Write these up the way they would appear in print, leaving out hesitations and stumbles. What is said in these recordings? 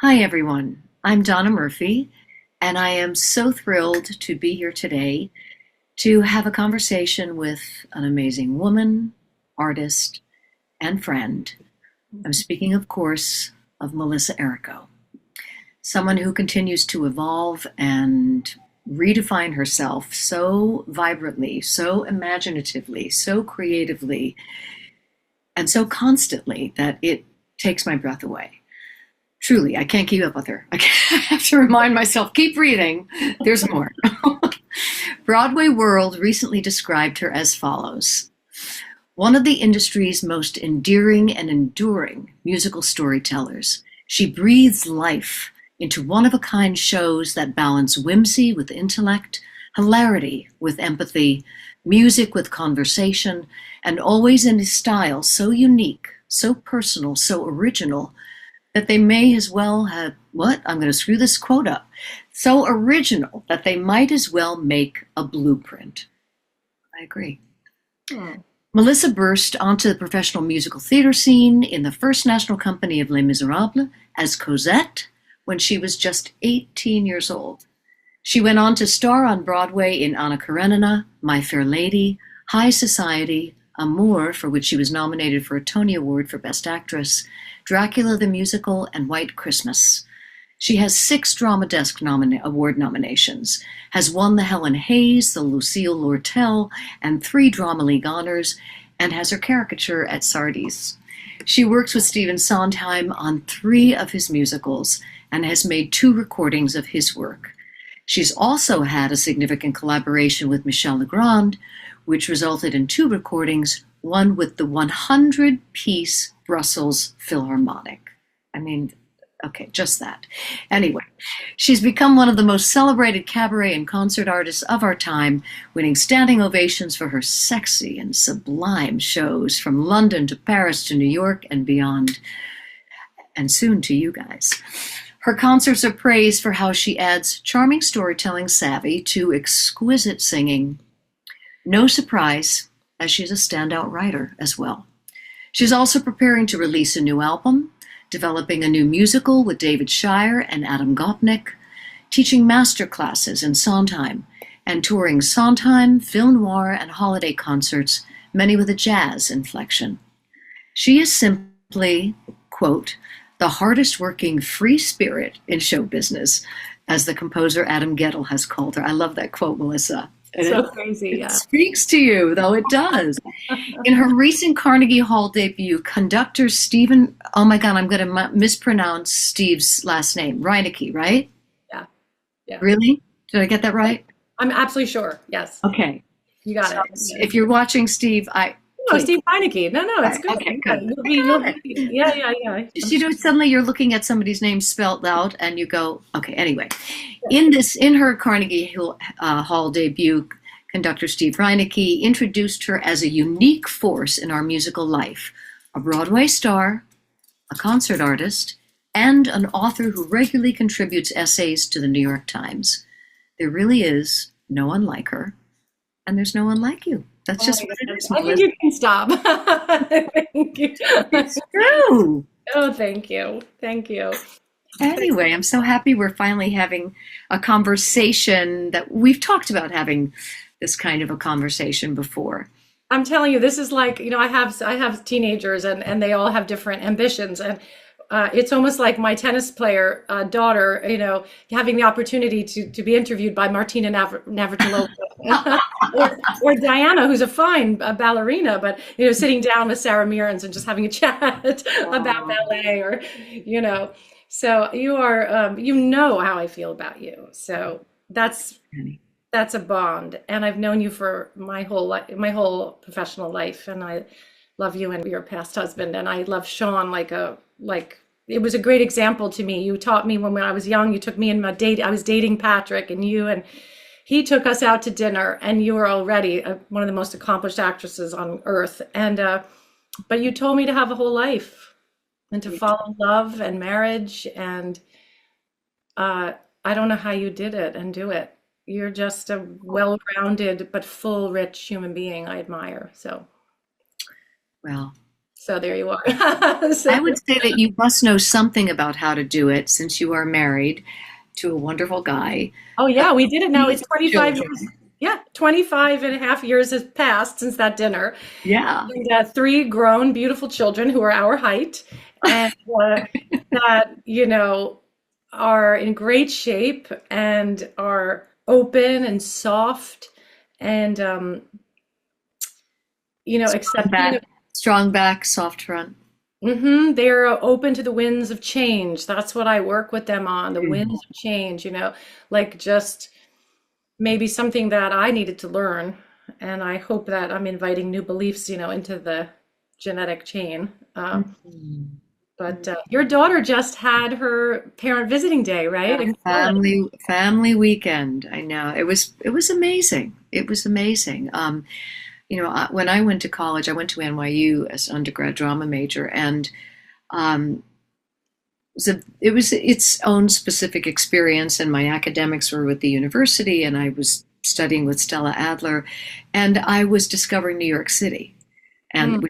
Hi, everyone. I'm Donna Murphy, and I am so thrilled to be here today to have a conversation with an amazing woman, artist, and friend. I'm speaking, of course, of Melissa Errico, someone who continues to evolve and redefine herself so vibrantly, so imaginatively, so creatively, and so constantly that it takes my breath away. Truly, I can't keep up with her. I have to remind myself, keep breathing, there's more. Broadway World recently described her as follows: one of the industry's most endearing and enduring musical storytellers. She breathes life into one-of-a-kind shows that balance whimsy with intellect, hilarity with empathy, music with conversation, and always in a style so unique, so personal, so original, that they may as well have, what? I'm going to screw this quote up. So original that they might as well make a blueprint. I agree. Hmm. Melissa burst onto the professional musical theater scene in the First National Company of Les Miserables as Cosette when she was just 18 years old. She went on to star on Broadway in Anna Karenina, My Fair Lady, High Society, Amour, for which she was nominated for a Tony Award for Best Actress, Dracula the Musical, and White Christmas. She has 6 Drama Desk Award nominations, has won the Helen Hayes, the Lucille Lortel, and 3 Drama League honors, and has her caricature at Sardi's. She works with Stephen Sondheim on 3 of his musicals and has made 2 recordings of his work. She's also had a significant collaboration with Michel Legrand, which resulted in 2 recordings, one with the 100-piece Brussels Philharmonic. I mean, okay, just that. Anyway, she's become one of the most celebrated cabaret and concert artists of our time, winning standing ovations for her sexy and sublime shows from London to Paris to New York and beyond, and soon to you guys. Her concerts are praised for how she adds charming storytelling savvy to exquisite singing. No surprise, as she's a standout writer as well. She's also preparing to release a new album, developing a new musical with David Shire and Adam Gopnik, teaching master classes in Sondheim, and touring Sondheim, film noir, and holiday concerts, many with a jazz inflection. She is simply, quote, the hardest working free spirit in show business, as the composer Adam Gettle has called her. I love that quote, Melissa. So crazy, yeah. It speaks to you, though it does. In her recent Carnegie Hall debut, conductor Stephen, oh my God, I'm going to mispronounce Steve's last name, Reinecke, right? Yeah. Really? Did I get that right? I'm absolutely sure, yes. Okay. You got it. If you're watching, Steve, No, Steve Reinecke. No, it's good. Okay, good. Yeah. Just, suddenly you're looking at somebody's name spelled out and you go, okay, anyway. In her Carnegie Hall debut, conductor Steve Reinecke introduced her as a unique force in our musical life, a Broadway star, a concert artist, and an author who regularly contributes essays to the New York Times. There really is no one like her, and there's no one like you. That's just what it is. I think you can stop. Thank you. It's true. Oh, thank you. Anyway, I'm so happy we're finally having a conversation that we've talked about having this kind of a conversation before. I'm telling you, this is like, I have teenagers and they all have different ambitions, and it's almost like my tennis player daughter, having the opportunity to be interviewed by Martina Navratilova or Diana, who's a fine ballerina, but sitting down with Sarah Mearns and just having a chat about ballet, or So you are, how I feel about you. So that's a bond, and I've known you for my whole professional life, and I love you and your past husband, and I love Sean like it was a great example to me. You taught me when I was young. You took me in my date. I was dating Patrick, and he took us out to dinner, and you were already one of the most accomplished actresses on earth. And but you told me to have a whole life and to follow love and marriage, and I don't know how you did it and do it. You're just a well-rounded but full, rich human being I admire. So, well, So there you are. I So, would say that you must know something about how to do it since you are married to a wonderful guy. oh yeah, we did it now. It's These 25 years. children. Yeah, 25 and a half years has passed since that dinner. Yeah. And three grown, beautiful children who are our height and that, are in great shape and are open and soft and, Strong accepting back, of, strong back, soft front. they're open to the winds of change. That's what I work with them on, the winds Mm. of change, like just maybe something that I needed to learn. And I hope that I'm inviting new beliefs, into the genetic chain. Mhm. But your daughter just had her parent visiting day, right? Yeah, In Florida. family weekend. I know it was amazing. It was amazing. When I went to college, I went to NYU as an undergrad drama major, and um, it was its own specific experience. And my academics were with the university, and I was studying with Stella Adler, and I was discovering New York City, and Mm.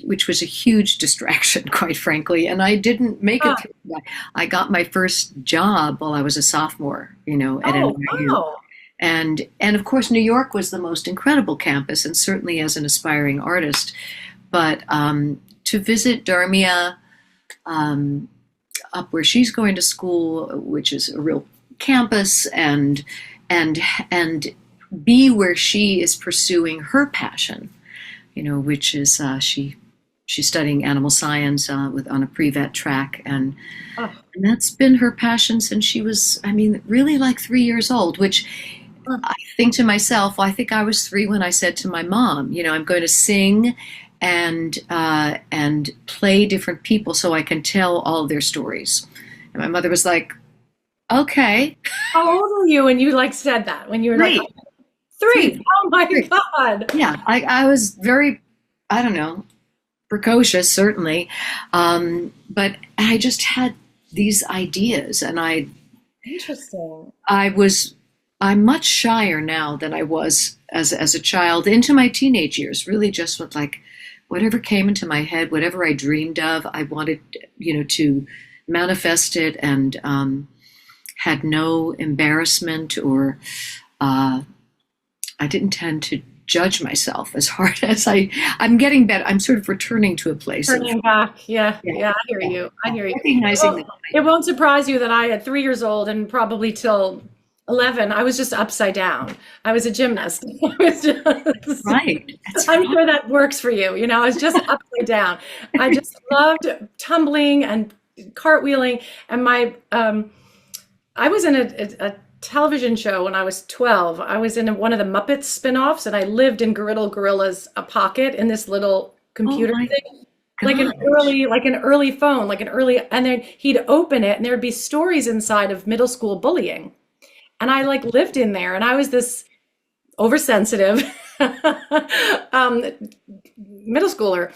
which was a huge distraction, quite frankly. And I didn't make Ah, it through. I got my first job while I was a sophomore, at oh, NYU. wow. And of course, New York was the most incredible campus, and certainly as an aspiring artist. But to visit Darmia, um, up where she's going to school, which is a real campus, and and be where she is pursuing her passion, which is she's studying animal science on a pre-vet track, Ah, and that's been her passion since she was, I mean, really like 3 years old, which ah, I think to myself, well, I think I was three when I said to my mom, I'm going to sing and play different people so I can tell all of their stories. And my mother was like, okay, how old were you when you like said that? When you were like, three, three? three, Oh my three. God. Yeah, I was very, I don't know, precocious, certainly. But I just had these ideas, and Interesting. I'm much shyer now than I was as a child into my teenage years. Really, just with like whatever came into my head, whatever I dreamed of, I wanted, to manifest it, and had no embarrassment, or uh, I didn't tend to judge myself as hard as I'm getting better. I'm sort of returning to a place of, Turning back. Yeah, yeah, yeah, I hear yeah, you. I yeah, hear you. recognizing Well, that. it won't surprise you that I, at 3 years old and probably till 11, I was just upside down. I was a gymnast. I was just, Right. That's I'm right. sure that works for you. I was just upside down. I just loved tumbling and cartwheeling. And I was in a television show when I was 12. I was in one of the Muppets spin-offs, and I lived in Gorilla's a pocket in this little Oh computer my thing, gosh. like an early phone, and then he'd open it, and there'd be stories inside of middle school bullying. And I like lived in there, and I was this oversensitive um, middle schooler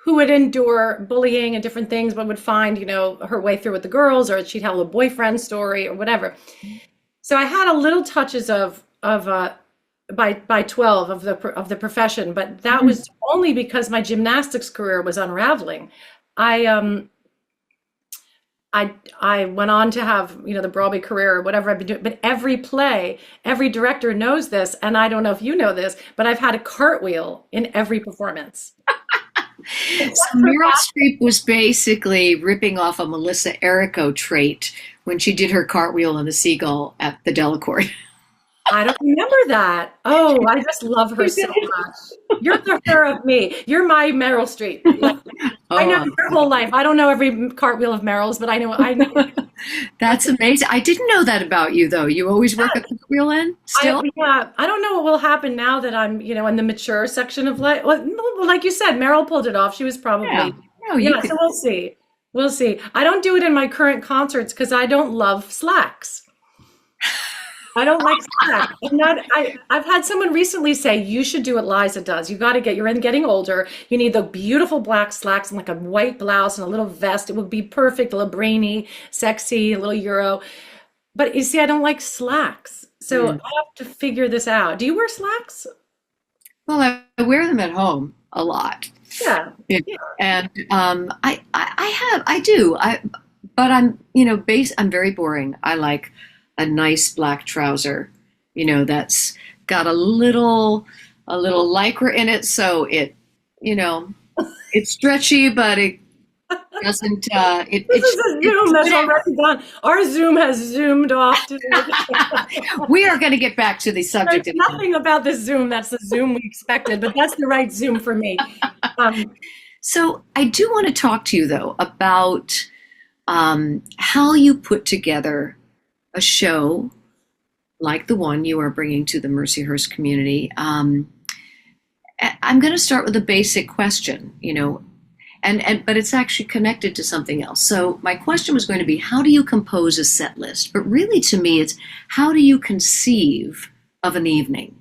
who would endure bullying and different things, but would find, her way through with the girls, or she'd have a boyfriend story or whatever. So I had a little touches of by 12 of the profession, but that Mhm. was only because my gymnastics career was unraveling. I I went on to have, the Broadway career or whatever I've been doing, but every play, every director knows this, and I don't know if you know this, but I've had a cartwheel in every performance. So Meryl Streep was basically ripping off a Melissa Errico trait when she did her cartwheel on the seagull at the Delacorte. I don't remember that. Oh, I just love her so much. You're the her of me. You're my Meryl Streep. Like, I know Oh, your whole life. I don't know every cartwheel of Meryl's, but I know. that's amazing. I didn't know that about you, though. You always work at the cartwheel end still? Yeah, I don't know what will happen now that I'm, in the mature section of life. Well, like you said, Meryl pulled it off. She was Yeah. probably, No, you yeah, could. so we'll see. We'll see. I don't do it in my current concerts because I don't love slacks. I don't like slacks. I've had someone recently say you should do what Liza does. You got to you're getting older. You need the beautiful black slacks and like a white blouse and a little vest. It would be perfect, a little brainy, sexy, a little Euro. But you see, I don't like slacks. So I Mm. have to figure this out. Do you wear slacks? Well, I wear them at home a lot. Yeah. And but I'm, I'm very boring. I like a nice black trouser, that's got a little lycra in it, so you know, it's stretchy, but it doesn't. This is a Zoom that's already done. Our Zoom has zoomed off today. We are going to get back to the There's subject. nothing about this Zoom that's the Zoom we expected, but that's the right Zoom for me. So I do want to talk to you though about how you put together a show like the one you are bringing to the Mercyhurst community. I'm going to start with a basic question, but it's actually connected to something else. So my question was going to be, how do you compose a set list? But really, to me, it's how do you conceive of an evening?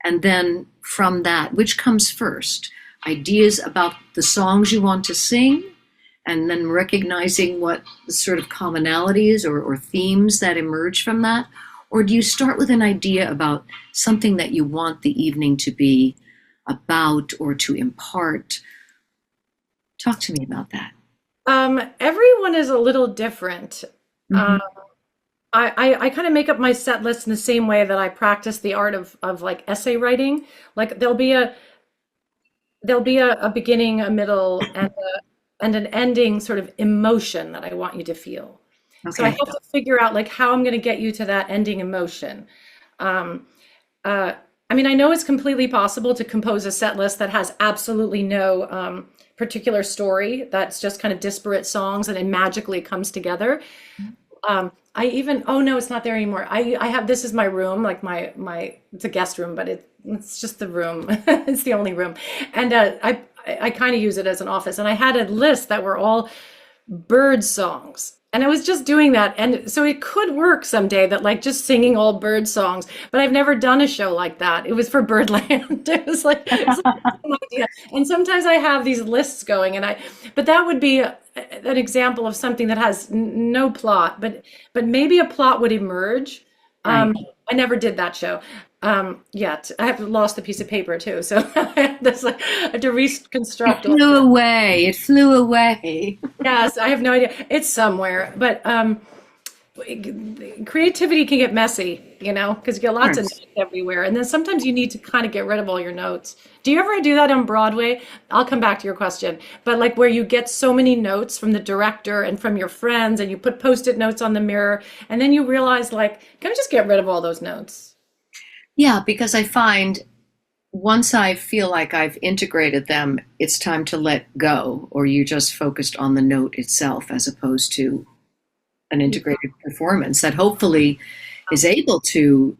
And then from that, which comes first? Ideas about the songs you want to sing, and then recognizing what the sort of commonalities or themes that emerge from that? Or do you start with an idea about something that you want the evening to be about or to impart? Talk to me about that. Everyone is a little different. Mm-hmm. I kind of make up my set list in the same way that I practice the art of like essay writing. Like there'll be a beginning, a middle, and an ending sort of emotion that I want you to feel. So I Okay. have to figure out like how I'm going to get you to that ending emotion. Um, I mean, I know it's completely possible to compose a set list that has absolutely no particular story. That's just kind of disparate songs, and it magically comes together. Oh no, it's not there anymore. I have, this is my room, like it's a guest room, but it's just the room. It's the only room. And I kind of use it as an office. And I had a list that were all bird songs. And I was just doing that. And so it could work someday that like just singing all bird songs, but I've never done a show like that. It was for Birdland. It was like an idea. And sometimes I have these lists going but that would be an example of something that has no plot, but maybe a plot would emerge. Right. I never did that show yet. I have lost a piece of paper too, so I have to reconstruct. It flew away. It flew away. Yes, I have no idea. It's somewhere, but creativity can get messy, because you get lots of notes everywhere, and then sometimes you need to kind of get rid of all your notes. Do you ever do that on Broadway? I'll come back to your question, but like where you get so many notes from the director and from your friends, and you put post-it notes on the mirror, and then you realize, like, can I just get rid of all those notes? Yeah, because I find once I feel like I've integrated them, it's time to let go, or you just focused on the note itself as opposed to an integrated performance that hopefully is able to,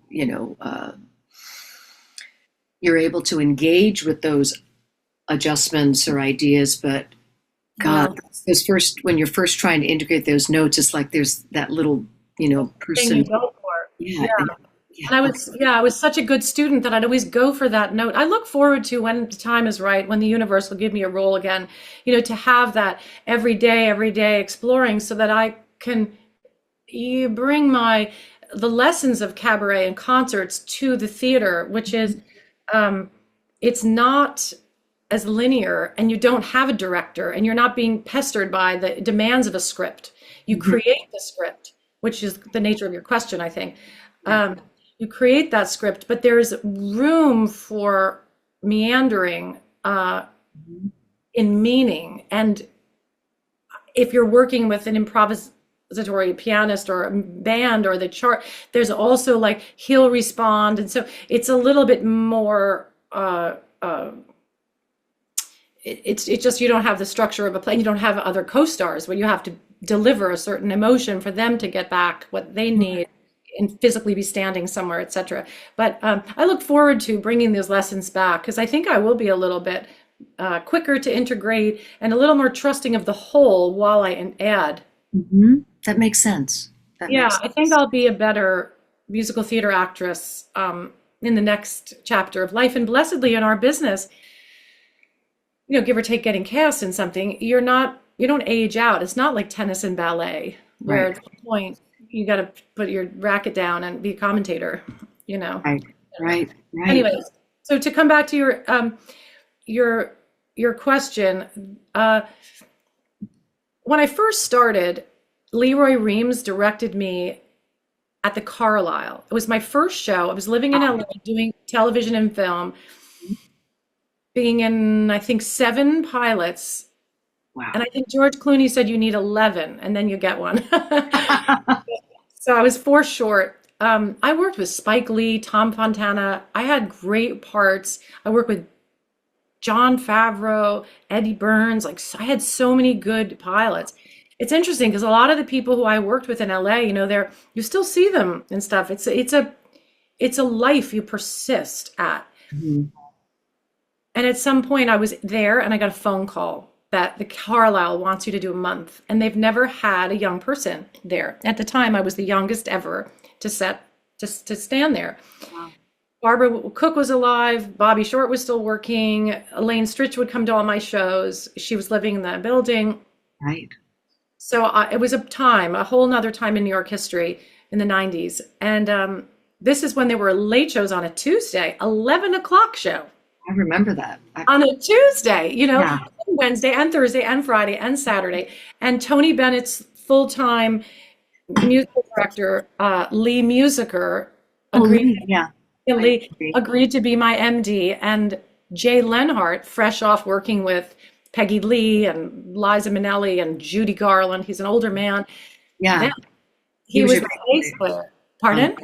you're able to engage with those adjustments or ideas. But God, when you're first trying to integrate those notes, it's like there's that little, Thing you person. go for. Yeah. And I was such a good student that I'd always go for that note. I look forward to when the time is right, when the universe will give me a role again, to have that every day exploring so that I can bring the lessons of cabaret and concerts to the theater, which is, it's not as linear, and you don't have a director, and you're not being pestered by the demands of a script. You create the script, which is the nature of your question, I think. You create that script, but there's room for meandering in meaning. And if you're working with an improvisatory pianist or a band or the chart, there's also like he'll respond. And so it's a little bit more, it's just, you don't have the structure of a play. You don't have other co-stars where you have to deliver a certain emotion for them to get back what they need and physically be standing somewhere, etc. But I look forward to bringing those lessons back, because I think I will be a little bit quicker to integrate and a little more trusting of the whole while I add. Mm-hmm. That makes sense. I think I'll be a better musical theater actress in the next chapter of life. And blessedly in our business, give or take getting cast in something, you don't age out. It's not like tennis and ballet, where at some point you got to put your racket down and be a commentator, Right. Anyways, so to come back to your your question, when I first started, Leroy Reams directed me at the Carlisle. It was my first show. I was living in LA doing television and film, being in, I think, 7 pilots. Wow. And I think George Clooney said you need 11 and then you get one. So I was 4 short. I worked with Spike Lee, Tom Fontana. I had great parts. I worked with Jon Favreau, Eddie Burns. Like, I had so many good pilots. It's interesting because a lot of the people who I worked with in LA, you still see them and stuff. It's a life you persist at. Mm-hmm. And at some point I was there and I got a phone call that the Carlisle wants you to do a month, and they've never had a young person there. At the time, I was the youngest ever to stand there. Wow. Barbara Cook was alive. Bobby Short was still working. Elaine Stritch would come to all my shows. She was living in that building. Right. So it was a whole nother time in New York history in the 90s. And this is when there were late shows on a Tuesday, 11 o'clock show. I remember that. On a Tuesday, Yeah. Wednesday and Thursday and Friday and Saturday. And Tony Bennett's full-time musical director, Lee Musiker, agreed to be my MD. And Jay Lenhart, fresh off working with Peggy Lee and Liza Minnelli and Judy Garland, he's an older man. Yeah. He was the bass player. Pardon?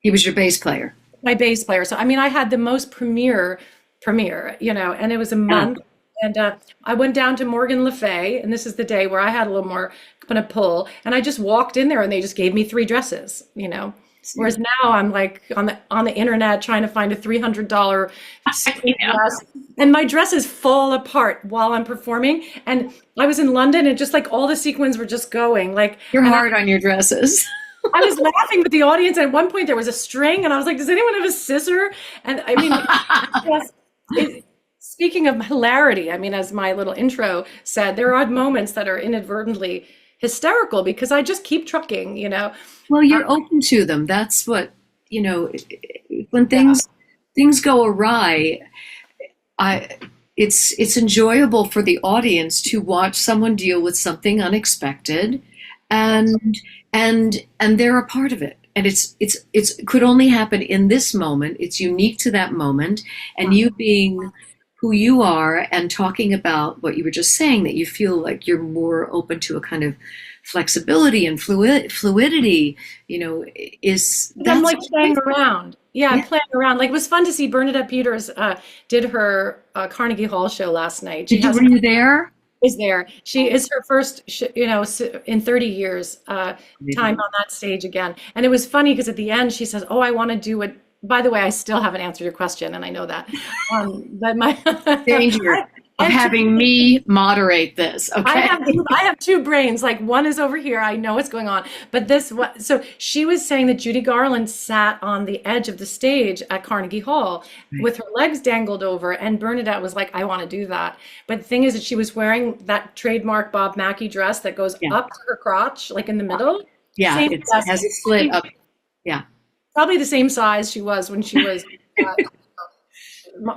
He was your bass player. My bass player. So, I had the most premiere, and it was a month. And I went down to Morgan Le Fay, and this is the day where I had a little more kind of pull. And I just walked in there, and they just gave me 3 dresses, Whereas now I'm like on the internet trying to find a $300 dress, and my dresses fall apart while I'm performing. And I was in London, and just like all the sequins were just going. Like, you're hard on your dresses. I was laughing with the audience. At one point, there was a string, and I was like, "Does anyone have a scissor?" And speaking of hilarity, as my little intro said, there are moments that are inadvertently hysterical because I just keep trucking, Well, you're open to them. That's what, when things go awry, it's enjoyable for the audience to watch someone deal with something unexpected, and they're a part of it. And it could only happen in this moment. It's unique to that moment, and you being who you are and talking about what you were just saying, that you feel like you're more open to a kind of flexibility and fluidity, I'm like playing around. Yeah, playing around. Like, it was fun to see Bernadette Peters did her Carnegie Hall show last night. Were you there? Is there. She is her first, in 30 years, time on that stage again. And it was funny because at the end she says, "Oh, I want to do it." By the way, I still haven't answered your question, and I know that. But my danger of having me moderate this. Okay, I have 2 brains. Like, one is over here. I know what's going on. But so she was saying that Judy Garland sat on the edge of the stage at Carnegie Hall with her legs dangled over, and Bernadette was like, "I want to do that." But the thing is that she was wearing that trademark Bob Mackie dress that goes up to her crotch, like in the middle. Yeah, it has a slit up. Yeah. Probably the same size she was when she was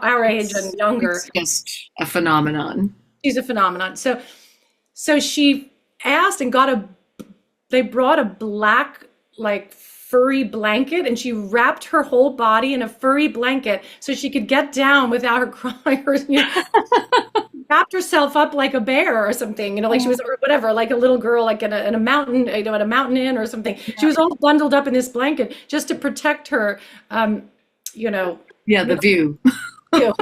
our age and younger. It's just a phenomenon. She's a phenomenon. So she asked and they brought a black, like, furry blanket, and she wrapped her whole body in a furry blanket so she could get down without her crying. Wrapped herself up like a bear or something, like she was, or whatever, like a little girl, like in a mountain, at a mountain inn or something. Yeah. She was all bundled up in this blanket just to protect her, the view. It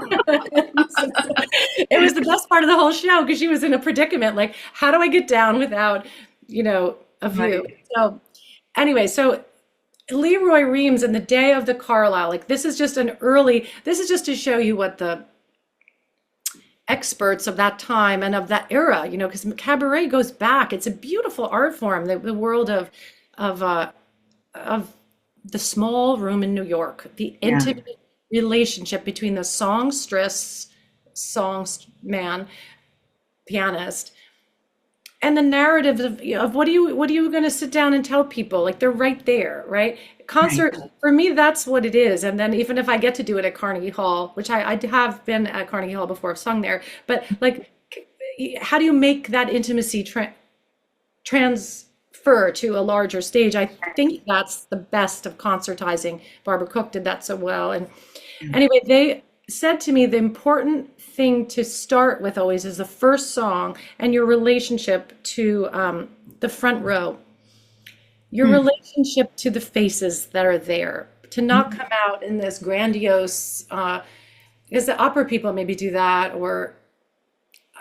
was the best part of the whole show because she was in a predicament. Like, how do I get down without, a view? Right. So anyway, so Leroy Reams and the day of the Carlisle, like, this is just to show you what the experts of that time and of that era, because cabaret goes back. It's a beautiful art form. The world of the small room in New York, the intimate relationship between the songstress, man, pianist, and the narratives of what are you going to sit down and tell people? Like they're right there, right? Right. Concert for me, that's what it is. And then even if I get to do it at Carnegie Hall, which I have been at Carnegie Hall before, I've sung there, but like, how do you make that intimacy transfer to a larger stage? I think that's the best of concertizing. Barbara Cook did that so well. And anyway, they said to me the important thing to start with always is the first song and your relationship to the front row, your relationship to the faces that are there, to not come out in this grandiose, because the opera people maybe do that, or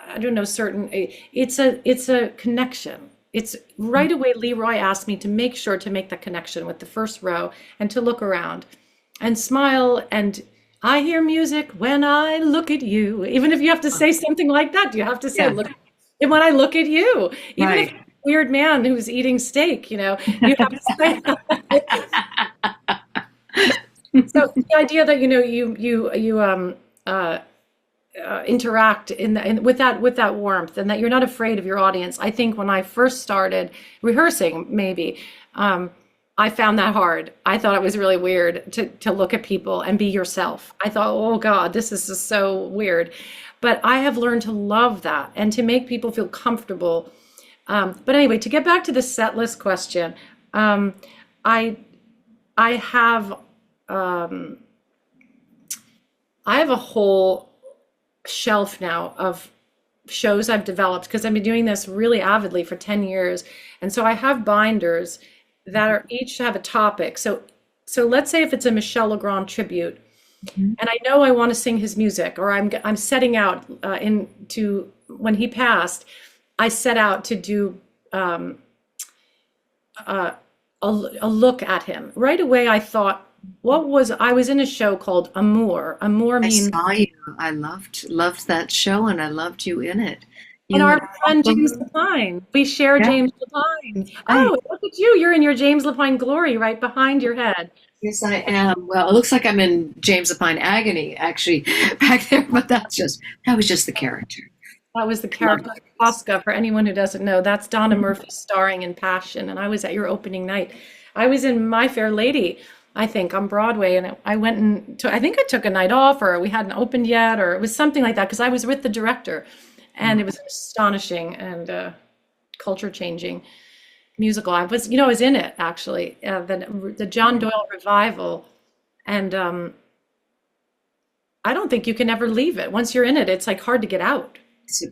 I don't know, it's a connection. It's right away, Leroy asked me to make sure to make the connection with the first row and to look around and smile. And I hear music when I look at you. Even if you have to say something like that, you have to say, Yeah. look, and when I look at you, even if Right. it's a weird man who's eating steak, you have to say so the idea that, interact with that warmth, and that you're not afraid of your audience. I think when I first started rehearsing, maybe I found that hard. I thought it was really weird to look at people and be yourself. I thought, oh God, this is just so weird. But I have learned to love that and to make people feel comfortable. But anyway, to get back to the set list question, I I have I have a whole shelf now of shows I've developed because I've been doing this really avidly for 10 years. And so I have binders that are each have a topic. So let's say if it's a Michel Legrand tribute, Mhm. and I know I want to sing his music, or I'm setting out into when he passed, I set out to do uh, a look at him. Right away, I thought, I was in a show called Amour. Amour I means, saw you. I loved that show, and I loved you in it. and You our had friend James awesome. Lapine. We share Yeah, James Lapine. right. Oh, look at you. You're in your James Lapine glory right behind your head. Yes, I am. Well, it looks like I'm in James Lapine agony, actually, back there, but that was just the character. That was the Loved character Tosca, for anyone who doesn't know. That's Donna Murphy starring in Passion, and I was at your opening night. I was in My Fair Lady, I think, on Broadway, and I went I think I took a night off, or we hadn't opened yet, or it was something like that, because I was with the director, and it was an astonishing and culture-changing musical. I was in it actually, the John Doyle revival, and I don't think you can ever leave it. Once you're in it, it's like hard to get out.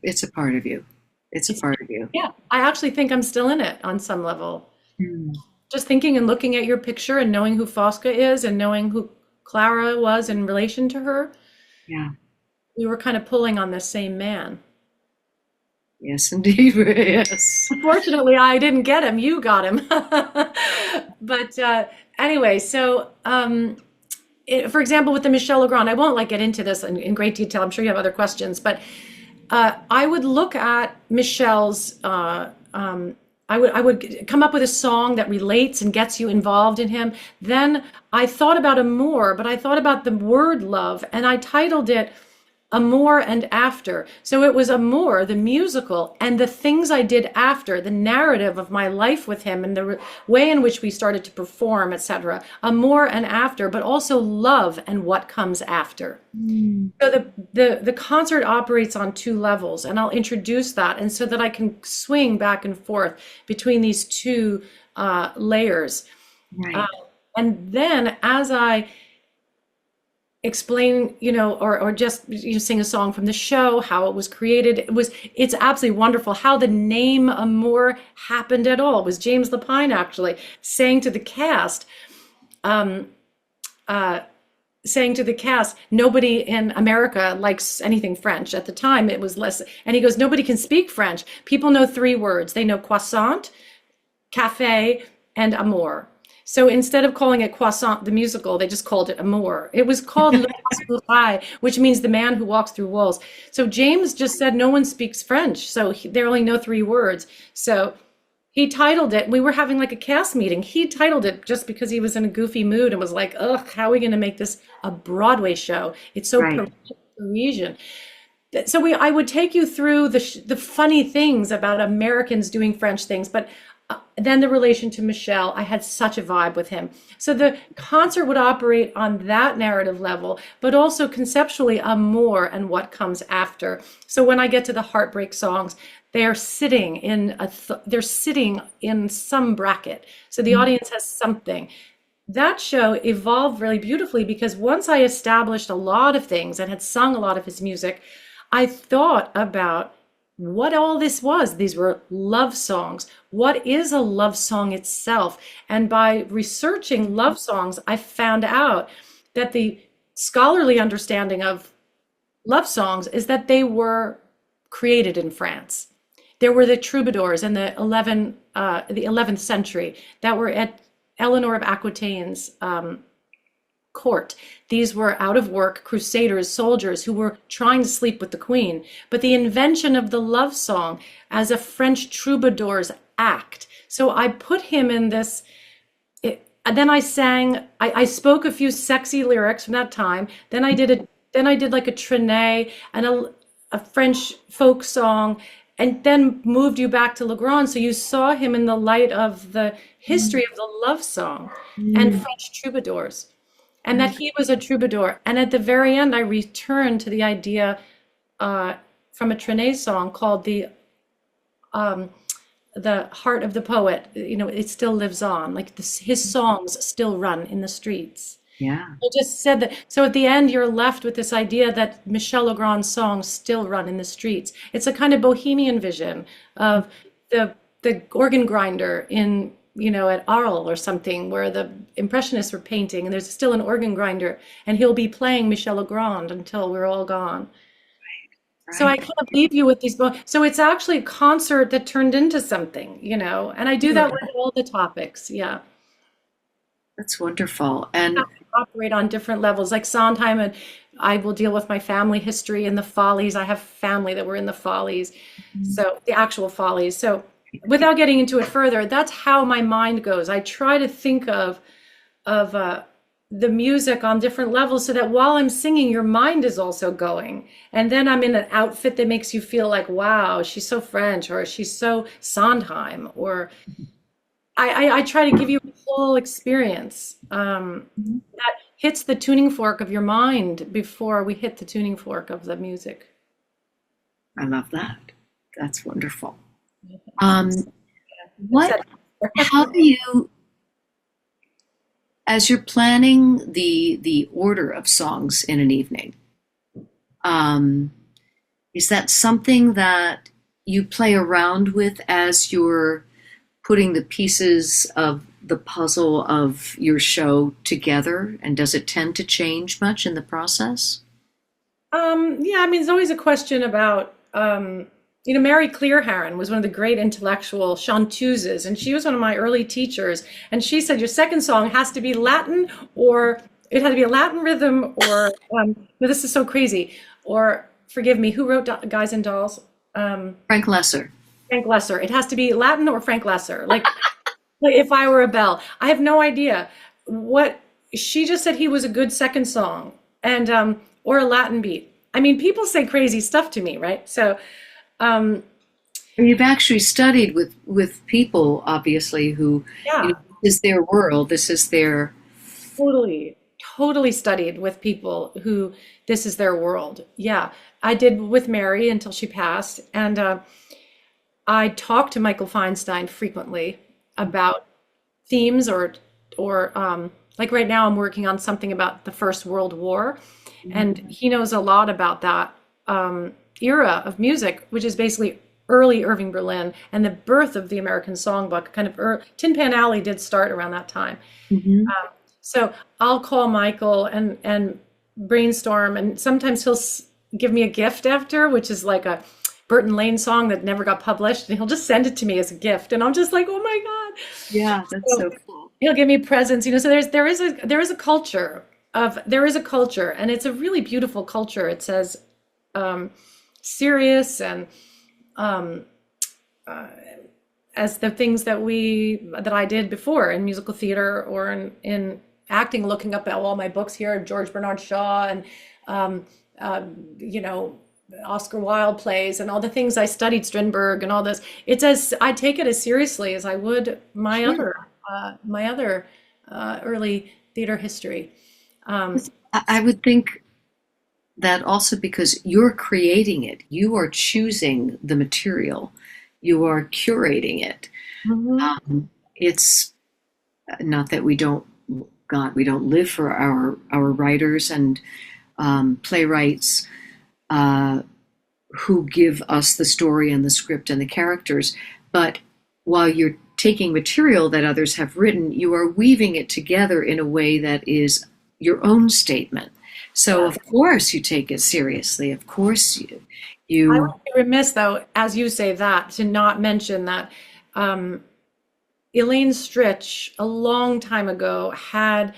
it's a part of you. It's a It's, part of you. yeah, I actually think I'm still in it on some level. Mm, Just thinking and looking at your picture and knowing who Fosca is and knowing who Clara was in relation to her, yeah. we were kind of pulling on this same man. Yes, indeed. Yes. Unfortunately, I didn't get him. You got him. But anyway, so for example, with the Michel Legrand, I won't like get into this in great detail. I'm sure you have other questions, but I would look at Michelle's. I would come up with a song that relates and gets you involved in him. Then I thought about Amour, but I thought about the word love, and I titled it Amour and After. So it was Amour, the musical, and the things I did after, the narrative of my life with him, and the way in which we started to perform, etc. Amour and After, but also love and what comes after. Mm, So the concert operates on two levels, and I'll introduce that, and so that I can swing back and forth between these two layers. Uh, right. and then as I explain, or just sing a song from the show, how it was created, it's absolutely wonderful how the name Amour happened at all. It was James Lapine actually saying to the cast, um, uh, nobody in America likes anything French. At the time, it was less. And he goes, nobody can speak French. People know three words. They know croissant, cafe, and amour. So instead of calling it Croissant, the musical, they just called it Amour. It was called Le Passepartout, which means the man who walks through walls. So James just said no one speaks French, so they only know three words. So he titled it, we were having like a cast meeting. He titled it just because he was in a goofy mood and was like, ugh, how are we going to make this a Broadway show? It's so Right. Parisian. I would take you through the funny things about Americans doing French things, but then the relation to Michel, I had such a vibe with him. So the concert would operate on that narrative level, but also conceptually Amour and what comes after. So when I get to the heartbreak songs, they're sitting in some bracket. So the audience has something. That show evolved really beautifully because once I established a lot of things and had sung a lot of his music, I thought about what all this was. These were love songs. What is a love song itself? And by researching love songs, I found out that the scholarly understanding of love songs is that they were created in France. There were the troubadours in the 11th century that were at Eleanor of Aquitaine's court. These were out of work crusaders, soldiers who were trying to sleep with the queen. But the invention of the love song as a French troubadour's act. So I put him in this. And then I spoke a few sexy lyrics from that time. Then I did like a Trenet and a French folk song, and then moved you back to Legrand. So you saw him in the light of the history of the love song and French troubadours, and that he was a troubadour. And at the very end, I returned to the idea from a Trenet song called the heart of the poet. It still lives on. Like his songs still run in the streets. Yeah. I just said that. So at the end, you're left with this idea that Michel Legrand's songs still run in the streets. It's a kind of bohemian vision of the organ grinder at Arles or something, where the Impressionists were painting, and there's still an organ grinder, and he'll be playing Michel Legrand until we're all gone. Right. So I kind of leave you with these. So it's actually a concert that turned into something, and I do that with all the topics. Yeah. That's wonderful. And Operate on different levels, like Sondheim, and I will deal with my family history and the Follies. I have family that were in the Follies, so the actual Follies. So without getting into it further, that's how my mind goes. I try to think of the music on different levels, so that while I'm singing, your mind is also going. And then I'm in an outfit that makes you feel like, wow, she's so French, or she's so Sondheim, or I try to give you a whole experience that hits the tuning fork of your mind before we hit the tuning fork of the music. I love that. That's wonderful. How do you, as you're planning the order of songs in an evening, is that something that you play around with as you're putting the pieces of the puzzle of your show together? And does it tend to change much in the process? Yeah, I mean, it's always a question about, Mary Clearharan was one of the great intellectual chanteuses, and she was one of my early teachers. And she said, your second song has to be Latin, or it had to be a Latin rhythm, or, no, this is so crazy. Or, forgive me, who wrote Guys and Dolls? Frank Lesser. Frank Lesser. It has to be Latin or Frank Lesser. Like If I Were a Bell. I have no idea. What she just said, he was a good second song, and or a Latin beat. I mean, people say crazy stuff to me, right? So you've actually studied with people, obviously, who this is their world. This is their totally studied with people who this is their world. Yeah, I did with Mary until she passed, and I talked to Michael Feinstein frequently about themes, or like right now I'm working on something about the First World War, and he knows a lot about that era of music, which is basically early Irving Berlin and the birth of the American songbook. Kind of Tin Pan Alley did start around that time. So I'll call Michael and brainstorm, and sometimes he'll give me a gift after, which is like a Burton Lane song that never got published, and he'll just send it to me as a gift, and I'm just like, oh my God. Yeah, that's so cool. He'll give me presents, so there is a culture, and it's a really beautiful culture. It says serious, and as the things that I did before in musical theater or in acting, looking up at all my books here, George Bernard Shaw, and Oscar Wilde plays and all the things I studied, Strindberg and all this. It's as I take it as seriously as I would Sure. my other early theater history. Um, I would think that also because you're creating it, you are choosing the material, you are curating it. mhm. It's not that we don't, God, we don't live for our writers and playwrights uh, who give us the story and the script and the characters. But while you're taking material that others have written, you are weaving it together in a way that is your own statement. So Yeah. of course you take it seriously. Of course I you would be remiss, though, as you say that, to not mention that um, Elaine Stritch, a long time ago, had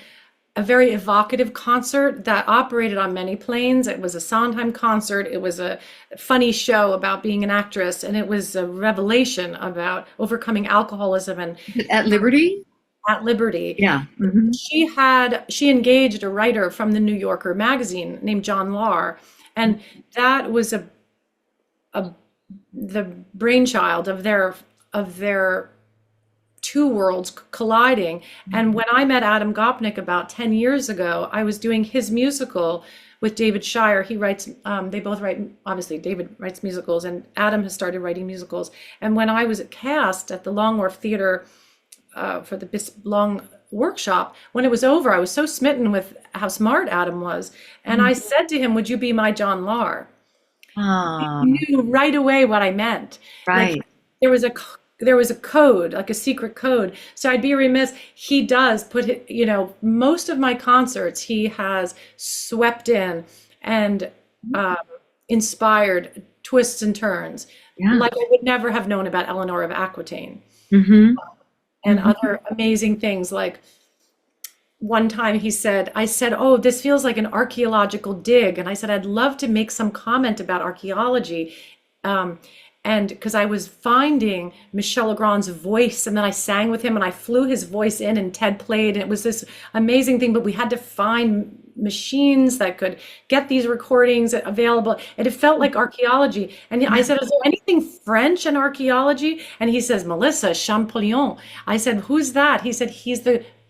a very evocative concert that operated on many planes. It was a Sondheim concert. It was a funny show about being an actress, and it was a revelation about overcoming alcoholism and at Liberty. at Liberty. Yeah. Hmm. She engaged a writer from the New Yorker magazine named John Lahr, and that was a the brainchild of their two worlds colliding. And when I met Adam Gopnik about 10 years ago, I was doing his musical with David Shire. He writes, they both write, obviously, David writes musicals, and Adam has started writing musicals. And when I was cast at the Long Wharf Theater for the Long workshop, when it was over, I was so smitten with how smart Adam was. And I said to him, "Would you be my John Lahr?" He Ah, knew right away what I meant. Like right. there was a there was a code, like a secret code. So I'd be remiss. He does put it, most of my concerts he has swept in and um, inspired twists and turns, Yeah. like I would never have known about Eleanor of Aquitaine Hmm. and Hmm. other amazing things. Like one time I said, "Oh, this feels like an archaeological dig." And I said, "I'd love to make some comment about archaeology." Um, and because I was finding Michel Legrand's voice, and then I sang with him and I flew his voice in, and Ted played, and it was this amazing thing. But we had to find machines that could get these recordings available, and it felt like archaeology. And I said, "Is there anything French in archaeology?" And he says, "Melissa Champollion." I said, "Who's that?" He said,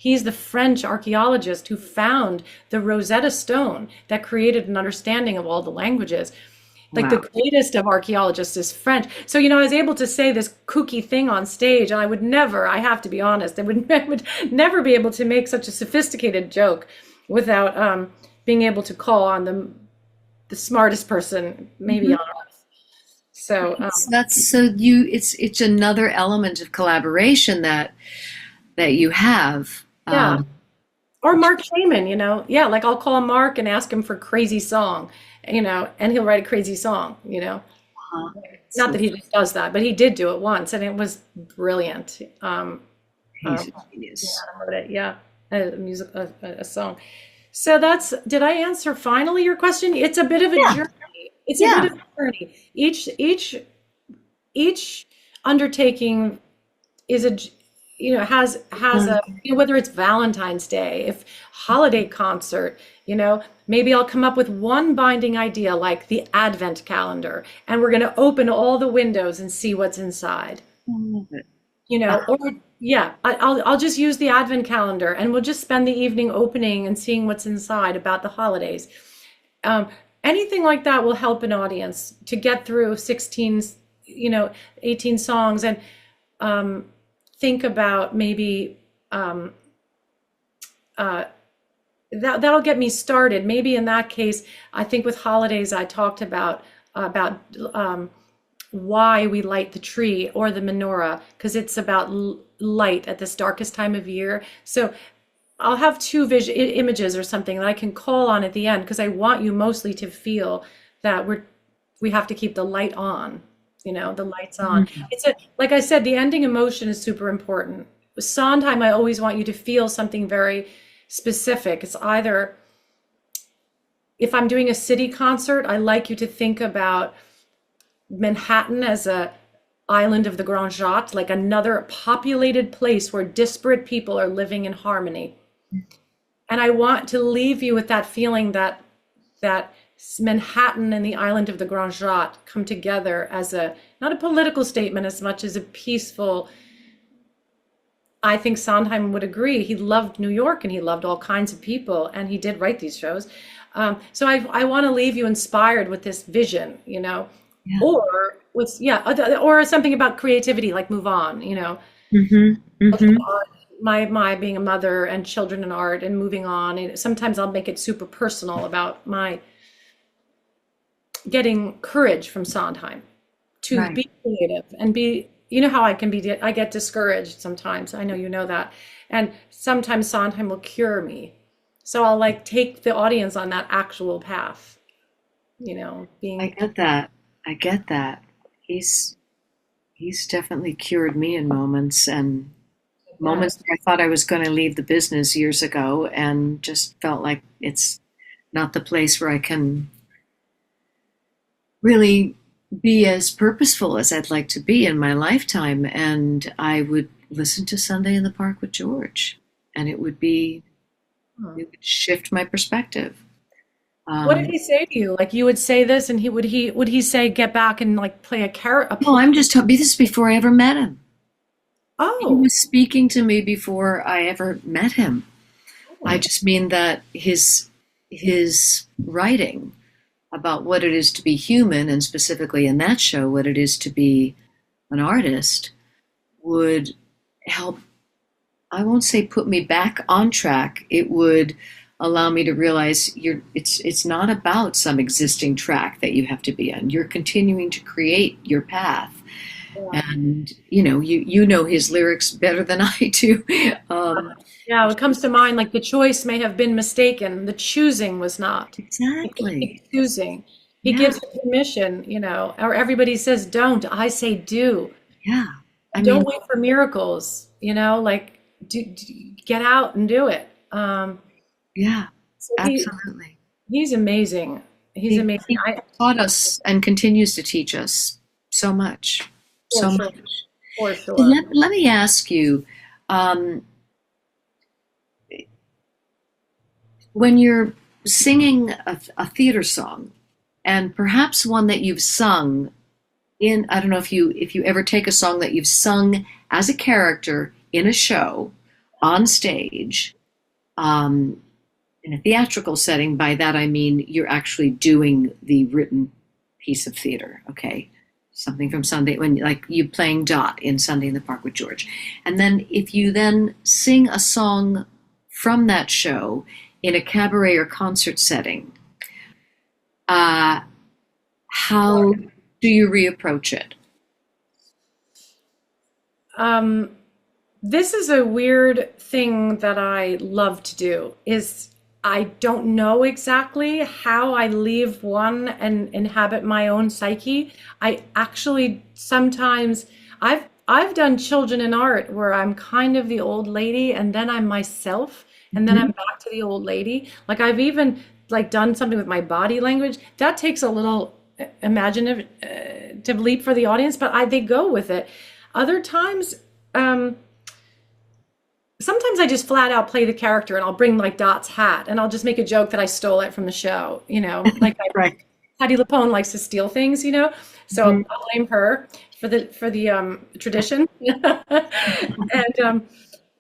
He's the French archaeologist who found the Rosetta Stone that created an understanding of all the languages. Like the Wow. greatest of archaeologists is French. So, I was able to say this kooky thing on stage, and I have to be honest, I would never be able to make such a sophisticated joke without being able to call on the smartest person maybe Mhm. on earth. So, That's so you. It's another element of collaboration that you have. yeah. Or Mark Shaman, yeah, like I'll call Mark and ask him for crazy song, and he'll write a crazy song. Not So that he just does that, but he did do it once, and it was brilliant. he's a Yeah, genius. I wrote it. Yeah, a song. So did I answer finally your question? It's a bit of a Yeah. journey. It's a bit Yeah. of a journey. Each undertaking is has a, whether it's Valentine's Day, if holiday concert, maybe I'll come up with one binding idea like the advent calendar, and we're going to open all the windows and see what's inside. I love it. Or yeah, I'll just use the advent calendar, and we'll just spend the evening opening and seeing what's inside about the holidays. Um, Anything like that will help an audience to get through 16, 18 songs, and think about maybe uh, that'll get me started. Maybe in that case, I think with holidays, I talked about why we light the tree or the menorah, because it's about light at this darkest time of year. So I'll have two images or something that I can call on at the end, because I want you mostly to feel that we have to keep the light on, the lights on. Mhm. Like I said, the ending emotion is super important. With Sondheim, I always want you to feel something very specific. It's either, if I'm doing a city concert, I like you to think about Manhattan as a island of the Grand Jatte, like another populated place where disparate people are living in harmony. And I want to leave you with that feeling that Manhattan and the island of the Grand Jatte come together as a, not a political statement as much as a peaceful. I think Sondheim would agree. He loved New York and he loved all kinds of people, and he did write these shows. So I want to leave you inspired with this vision, Yeah. or with, or something about creativity, like Move On, Hmm. Hmm. my being a mother and children and art and moving on. And sometimes I'll make it super personal about my getting courage from Sondheim to Right. be creative and be, how I get discouraged sometimes. I know you know that. And sometimes Sondheim will cure me. So I'll like take the audience on that actual path, I being, get that. I get that. He's he's definitely cured me in moments, and yeah, moments that I thought I was going to leave the business years ago and just felt like it's not the place where I can really be as purposeful as I'd like to be in my lifetime. And I would listen to Sunday in the Park with George, and it would shift my perspective. what did Um, he say to you? Like you would say this and he would he say, get back and like play a character, no, I'm just this is before I ever met him. He oh, was speaking to me before I ever met him. I just mean that his writing about what it is to be human, and specifically in that show, what it is to be an artist, would help. I won't say put me back on track. It would allow me to realize it's not about some existing track that you have to be on. You're continuing to create your path. yeah. And you know his lyrics better than I do. Um, Yeah, what comes to mind, like the choice may have been mistaken, the choosing was not. He's exactly. choosing. He Yeah. gives permission, or everybody says don't, I say do. Yeah. I Don't mean, wait for miracles, like get out and do it. yeah, So absolutely. he's amazing. He's He, amazing. he taught us and continues to teach us so much, For so sure, much. for So sure. let me ask you, um, when you're singing a theater song, and perhaps one that you've sung in, I don't know if you ever take a song that you've sung as a character in a show on stage, um, in a theatrical setting. By that I mean you're actually doing the written piece of theater, okay? Something from Sunday, when like you playing Dot in Sunday in the Park with George. And then if you then sing a song from that show in a cabaret or concert setting, uh, how do you reapproach it? Um, this is a weird thing that I love to do is I don't know exactly how I leave one and inhabit my own psyche. I actually sometimes I've done children in art where I'm kind of the old lady and then I'm myself and then I'm Mhm. back to the old lady. Like I've even like done something with my body language. That takes a little imaginative to leap for the audience, but they go with it. Other times, um, sometimes I just flat out play the character and I'll bring like Dot's hat and I'll just make a joke that I stole it from the show, like Right. Patty LuPone likes to steal things, so Mhm. I'll blame her for the tradition. And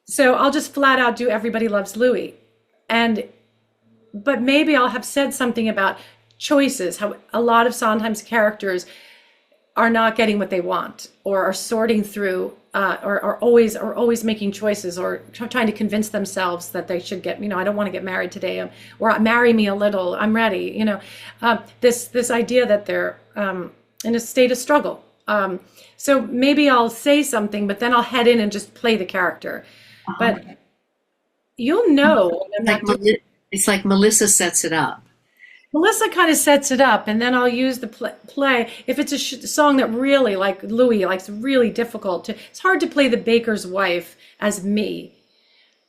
so I'll just flat out do Everybody Loves Louie. And but maybe I'll have said something about choices, how a lot of Sondheim's characters are not getting what they want or are sorting through or are always making choices or trying to convince themselves that they should get, I don't want to get married today, or marry me a little, I'm ready, this idea that they're in a state of struggle. So maybe I'll say something, but then I'll head in and just play the character. Uh-huh. But you'll know when I'm Like not doing. it's like Melissa sets it up. Melissa kind of sets it up, and then I'll use the play. If it's a song that really, like Louis, like it's really difficult to, it's hard to play the baker's wife as me.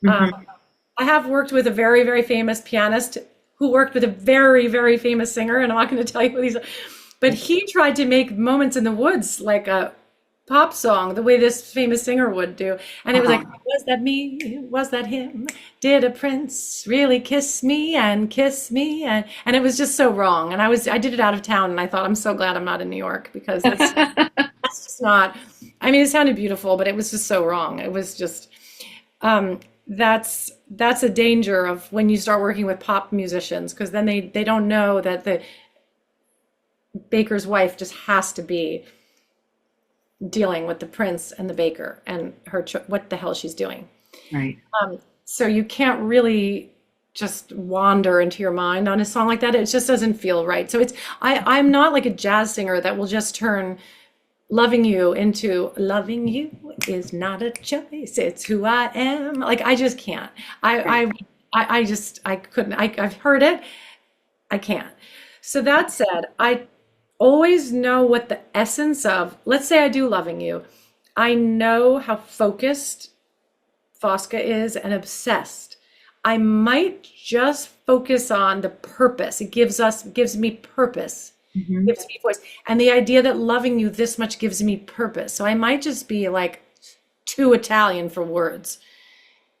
Um, Hmm. I have worked with a very, very famous pianist who worked with a very, very famous singer, and I'm not going to tell you what he's, but he tried to make Moments in the Woods like a pop song the way this famous singer would do. And it was like, Uh-huh. was that me? Was that him? Did a prince really kiss me and kiss me? And it was just so wrong. And I did it out of town, and I thought, I'm so glad I'm not in New York, because that's just not, I mean, it sounded beautiful, but it was just so wrong. It was just, that's a danger of when you start working with pop musicians, because then they don't know that the baker's wife just has to be dealing with the prince and the baker and what the hell she's doing. Right. So you can't really just wander into your mind on a song like that. It just doesn't feel right. So I'm not like a jazz singer that will just turn loving you into loving you is not a choice, it's who I am. Like, I just can't. I couldn't. I've heard it. I can't. So that said, I always know what the essence of, let's say I do loving you. I know how focused Fosca is and obsessed. I might just focus on the purpose. It gives me purpose, Hmm. gives me voice. And the idea that loving you this much gives me purpose. So I might just be like too Italian for words,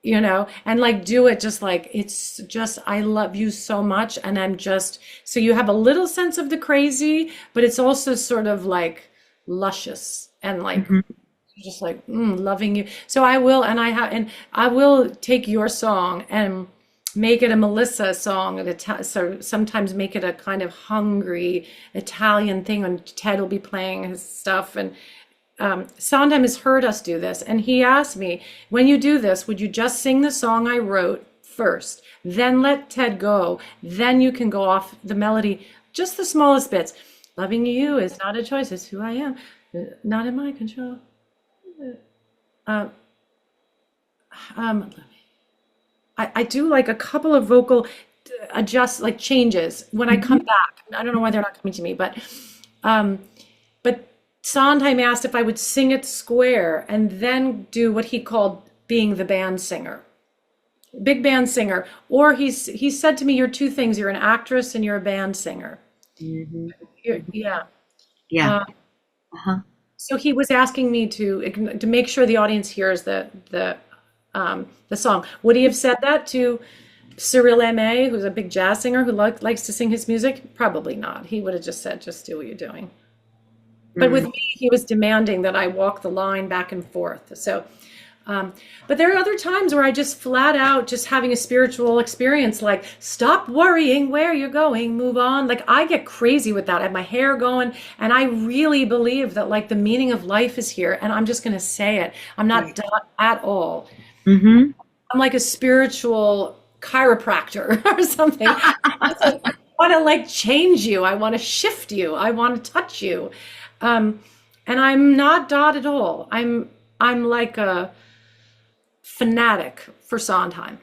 and like do it just like, it's just, I love you so much. And I'm just, so you have a little sense of the crazy, but it's also sort of like luscious and like, Hmm. just like loving you. So I will take your song and make it a Melissa song, so sometimes make it a kind of hungry Italian thing, and Ted will be playing his stuff. And Sondheim has heard us do this, and he asked me, when you do this, would you just sing the song I wrote first, then let Ted go, then you can go off the melody, just the smallest bits. Loving you is not a choice, it's who I am, not in my control. Uh, um, I do like a couple of vocal adjust, like changes when I come Hmm. back. I don't know why they're not coming to me, um, but Sondheim asked if I would sing it square and then do what he called being the band singer, big band singer. Or he said to me, "You're two things. You're an actress and you're a band singer." Hmm. Yeah. Yeah. Uh, Uh-huh. so he was asking me to make sure the audience hears the song. Would he have said that to Cyril Aimé, who's a big jazz singer who likes to sing his music? Probably not. He would have just said, just do what you're doing. But with Mm. me, he was demanding that I walk the line back and forth. So, but there are other times where I just flat out just having a spiritual experience, like stop worrying where you're going, move on. Like I get crazy with that. I have my hair going, and I really believe that like the meaning of life is here, and I'm just going to say it. I'm not Right. done at all. Hmm. I'm like a spiritual chiropractor or something. I want to like change you. I want to shift you. I want to touch you. Um, and I'm not Dot at all. I'm like a fanatic for Sondheim,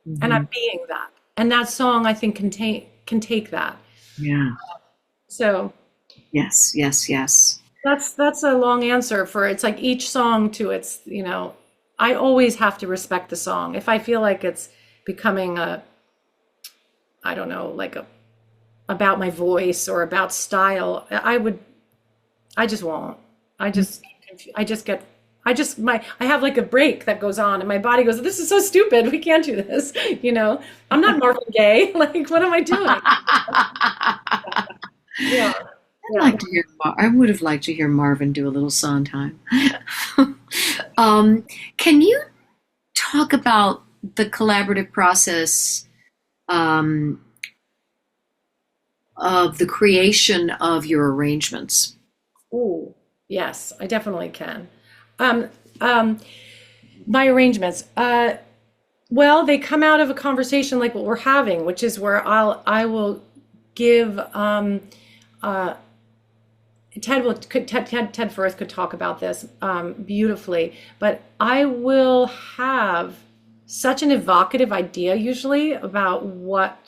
and Hmm. I'm being that. And that song I think can take that. Yeah. So Yes, yes, yes. that's a long answer for, it's like each song to its, I always have to respect the song. If I feel like it's becoming a, I don't know, like a about my voice or about style, I just won't. I just get, I have like a break that goes on, and my body goes, "This is so stupid. We can't do this." I'm not Marvin Gaye. Like, what am I doing? Yeah, yeah. I would have liked to hear Marvin do a little Sondheim. um, can you talk about the collaborative process um, of the creation of your arrangements? Ooh, yes, I definitely can. Um, um, my arrangements. Well, they come out of a conversation like what we're having, which is where I will give uh, Ted Firth could talk about this beautifully, but I will have such an evocative idea usually about what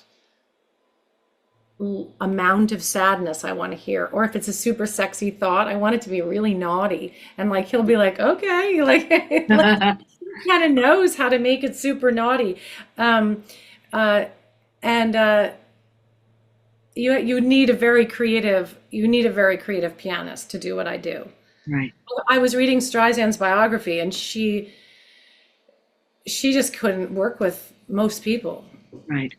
amount of sadness I want to hear, or if it's a super sexy thought, I want it to be really naughty, and like he'll be like, okay, like, like kind of knows how to make it super naughty. Um, uh, and you need a very creative pianist to do what I do. Right. I was reading Streisand's biography, and she just couldn't work with most people Right.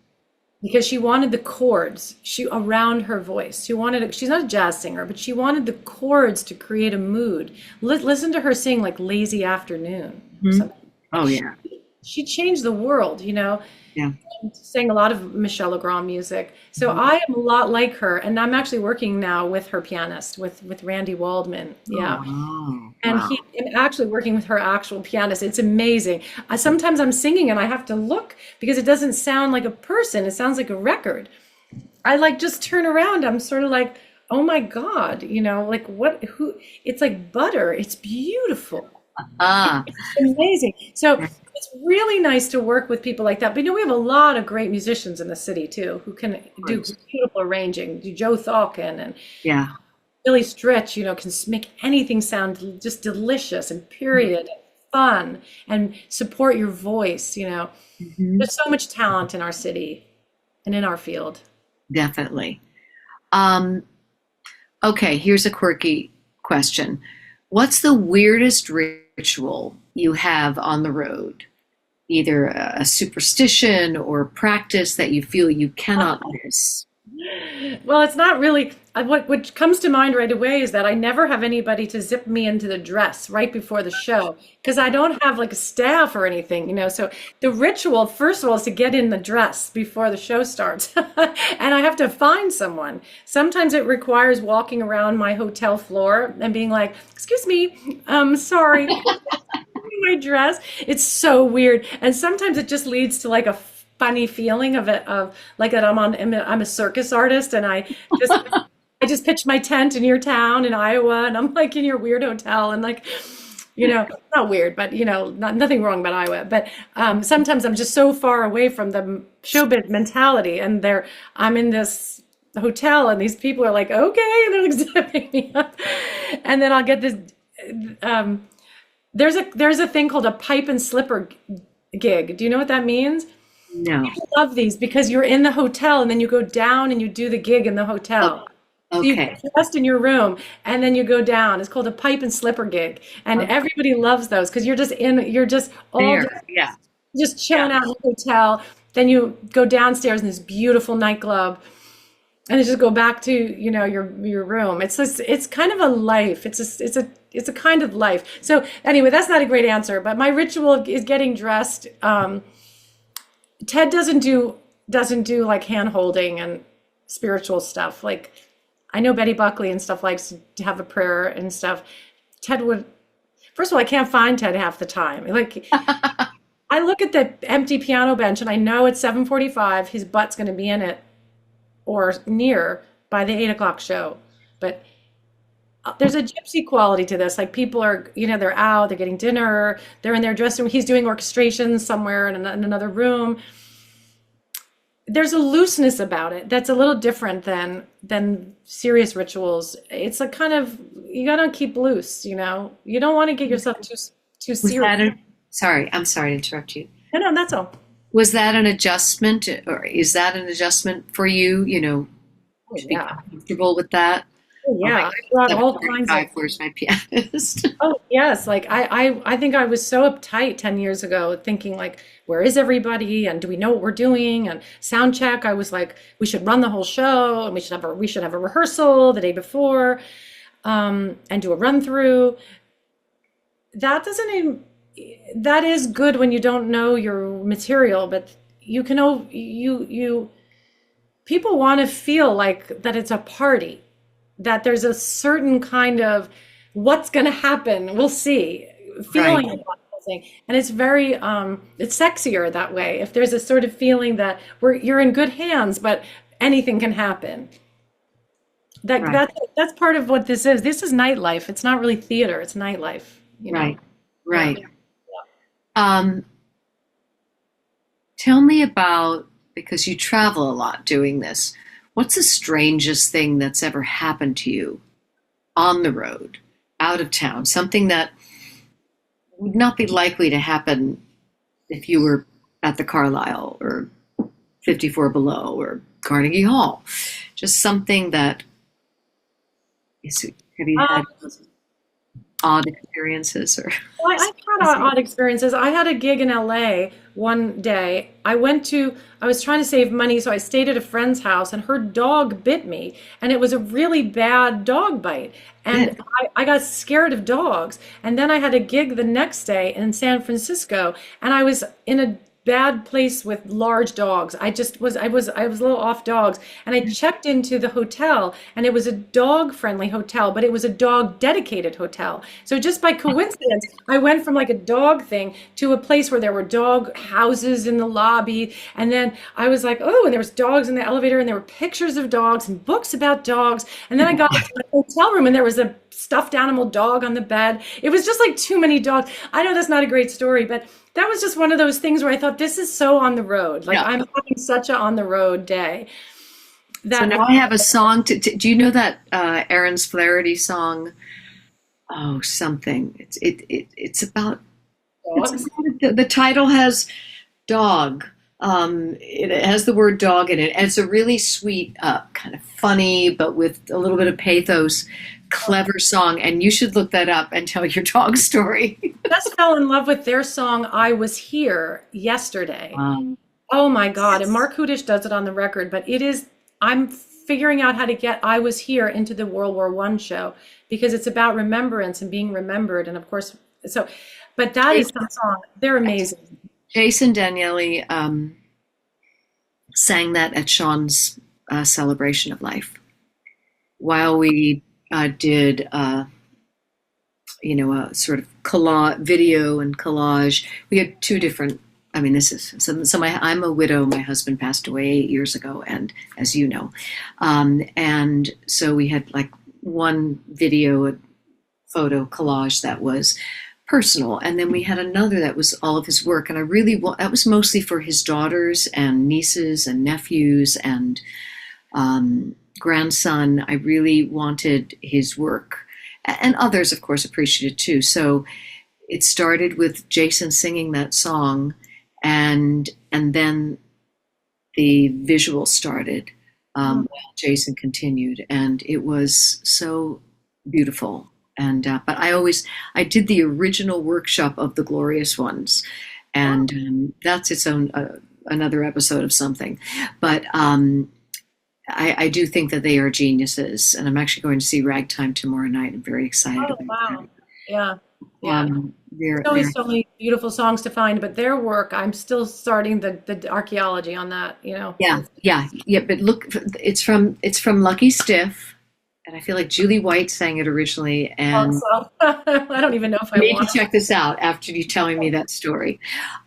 because she wanted the chords she around her voice. She's not a jazz singer, but she wanted the chords to create a mood. Listen to her sing like Lazy Afternoon or Mhm. something. Oh yeah. She changed the world, you know. Yeah. Sang a lot of Michel Legrand music. So Mhm. I am a lot like her, and I'm actually working now with her pianist, with Randy Waldman. Oh Yeah. wow. And Wow. I'm actually working with her actual pianist. It's amazing. Sometimes I'm singing and I have to look because it doesn't sound like a person. It sounds like a record. I like just turn around. I'm sort of like, oh my God, you know, like what, who, it's like butter. It's beautiful. Ah. Amazing. So it's really nice to work with people like that. But you know, we have a lot of great musicians in the city too who can do Right. beautiful arranging. Do Joe Thalkin and Yeah. Billy Stretch, you know, can make anything sound just delicious and period, and fun, and support your voice. You know, Mhm. there's so much talent in our city and in our field. Definitely. Um, okay, here's a quirky question. What's the weirdest ritual you have on the road? Either a superstition or practice that you feel you cannot miss. Well, it's not really what comes to mind right away is that I never have anybody to zip me into the dress right before the show because I don't have like a staff or anything, you know. So the ritual, first of all, is to get in the dress before the show starts, and I have to find someone. Sometimes it requires walking around my hotel floor and being like, "Excuse me, sorry." My dress. It's so weird. And sometimes it just leads to like a funny feeling of it, of like that I'm a circus artist and just I just pitched my tent in your town in Iowa and I'm like in your weird hotel and like, you know, not weird, but you know, nothing wrong about Iowa. But sometimes I'm just so far away from the showbiz mentality and I'm in this hotel and these people are like, okay, and they're like zipping me up. And then I'll get this um there's a thing called a pipe and slipper gig. Do you know what that means? No. People love these because you're in the hotel and then you go down and you do the gig in the Oh, hotel. So you okay. get dressed in your room and then you go down. It's called a pipe and slipper gig. And Okay. everybody loves those because you're just all There. Yeah. just Yeah. chilling out in the hotel. Then you go downstairs in this beautiful nightclub and then just go back to, you know, your room. It's kind of a life. It's a kind of life. So anyway, that's not a great answer, but my ritual is getting dressed. Ted doesn't do like hand holding and spiritual stuff. Like I know Betty Buckley and stuff likes to have a prayer and stuff. Ted would First of all, I can't find Ted half the time. Like I look at the empty piano bench and I know at 7:45 his butt's going to be in it or near by the 8 o'clock show. But there's a gypsy quality to this. Like people are, you know, they're out, they're getting dinner, they're in their dressing room. He's doing orchestration somewhere in another room. There's a looseness about it that's a little different than serious rituals. It's a kind of you gotta keep loose, you know. You don't want to get yourself too Was serious. that a, sorry, I'm sorry to interrupt you. No, no, that's all. Was that an adjustment or is that an adjustment for you, Oh, to be yeah. comfortable with that? Oh, Oh my yeah. God, I brought all kinds of. 7:45, where's my pianist? Oh, yes. Like I think I was so uptight 10 years ago, thinking like, where is everybody? And do we know what we're doing? And sound check, I was like, we should run the whole show and we should have a rehearsal the day before, and do a run through. That doesn't even, that is good when you don't know your material, but you can, people want to feel like that it's a party, that there's a certain kind of what's going to happen, we'll see, Right, feeling about something. And it's very, it's sexier that way. If there's a sort of feeling that you're in good hands, but anything can happen. That, right, that's part of what this is. This is nightlife. It's not really theater. It's nightlife, you know? right, Yeah. right. Um, Tell me about, because you travel a lot doing this, what's the strangest thing that's ever happened to you on the road, out of town? Something that would not be likely to happen if you were at the Carlisle or 54 Below or Carnegie Hall. Just something that have you Um, had? odd experiences or Well, I've had odd experiences. I had a gig in LA one day. I was trying to save money, so I stayed at a friend's house, and her dog bit me, and it was a really bad dog bite. And shit. I got scared of dogs. And then I had a gig the next day in San Francisco, and I was in a bad place with large dogs. I was a little off dogs, and I checked into the hotel, and it was a dog friendly hotel, but it was a dog dedicated hotel. So just by coincidence, I went from like a dog thing to a place where there were dog houses in the lobby, and then I was like, oh, and there was dogs in the elevator, and there were pictures of dogs and books about dogs, and then I got into the hotel room, and there was a stuffed animal dog on the bed. It was just like too many dogs. I know that's not a great story, but that was just one of those things where I thought this is so on the road. Like Yeah. I'm having such a on the road day So that now I have a song do you know that Aaron's Flaherty song? Oh, something. It's dogs. about the title has dog. It has the word dog in it, and it's a really sweet, kind of funny, but with a little bit of pathos, clever song. And you should look that up and tell your dog story. Just fell in love with their song "I Was Here" yesterday. Um, Oh my God! And Mark Hudish does it on the record, but it is. I'm figuring out how to get "I Was Here" into the World War One show because it's about remembrance and being remembered, and of course, so. But that is the song. They're amazing. Jason Daniele sang that at Sean's celebration of life while we did, a sort of video and collage. We had two different. I mean, this is I'm a widow. My husband passed away 8 years ago, and as you know, and so we had like one video, a photo collage that was personal, and then we had another that was all of his work. And I really that was mostly for his daughters and nieces and nephews and grandson. I really wanted his work, and others, of course, appreciated it too. So it started with Jason singing that song, and then the visual started while Jason continued, and it was so beautiful. And but I did the original workshop of the Glorious Ones, and that's its own another episode of something. But I do think that they are geniuses, and I'm actually going to see Ragtime tomorrow night. I'm very excited Oh about wow! Yeah, that. yeah. They're There's always so many beautiful songs to find, but their work, I'm still starting the archaeology on that. yeah. But look, it's from Lucky Stiff, and I feel like Julie White sang it originally. And Also, I don't even know if I you need to want. check this out after you telling me that story.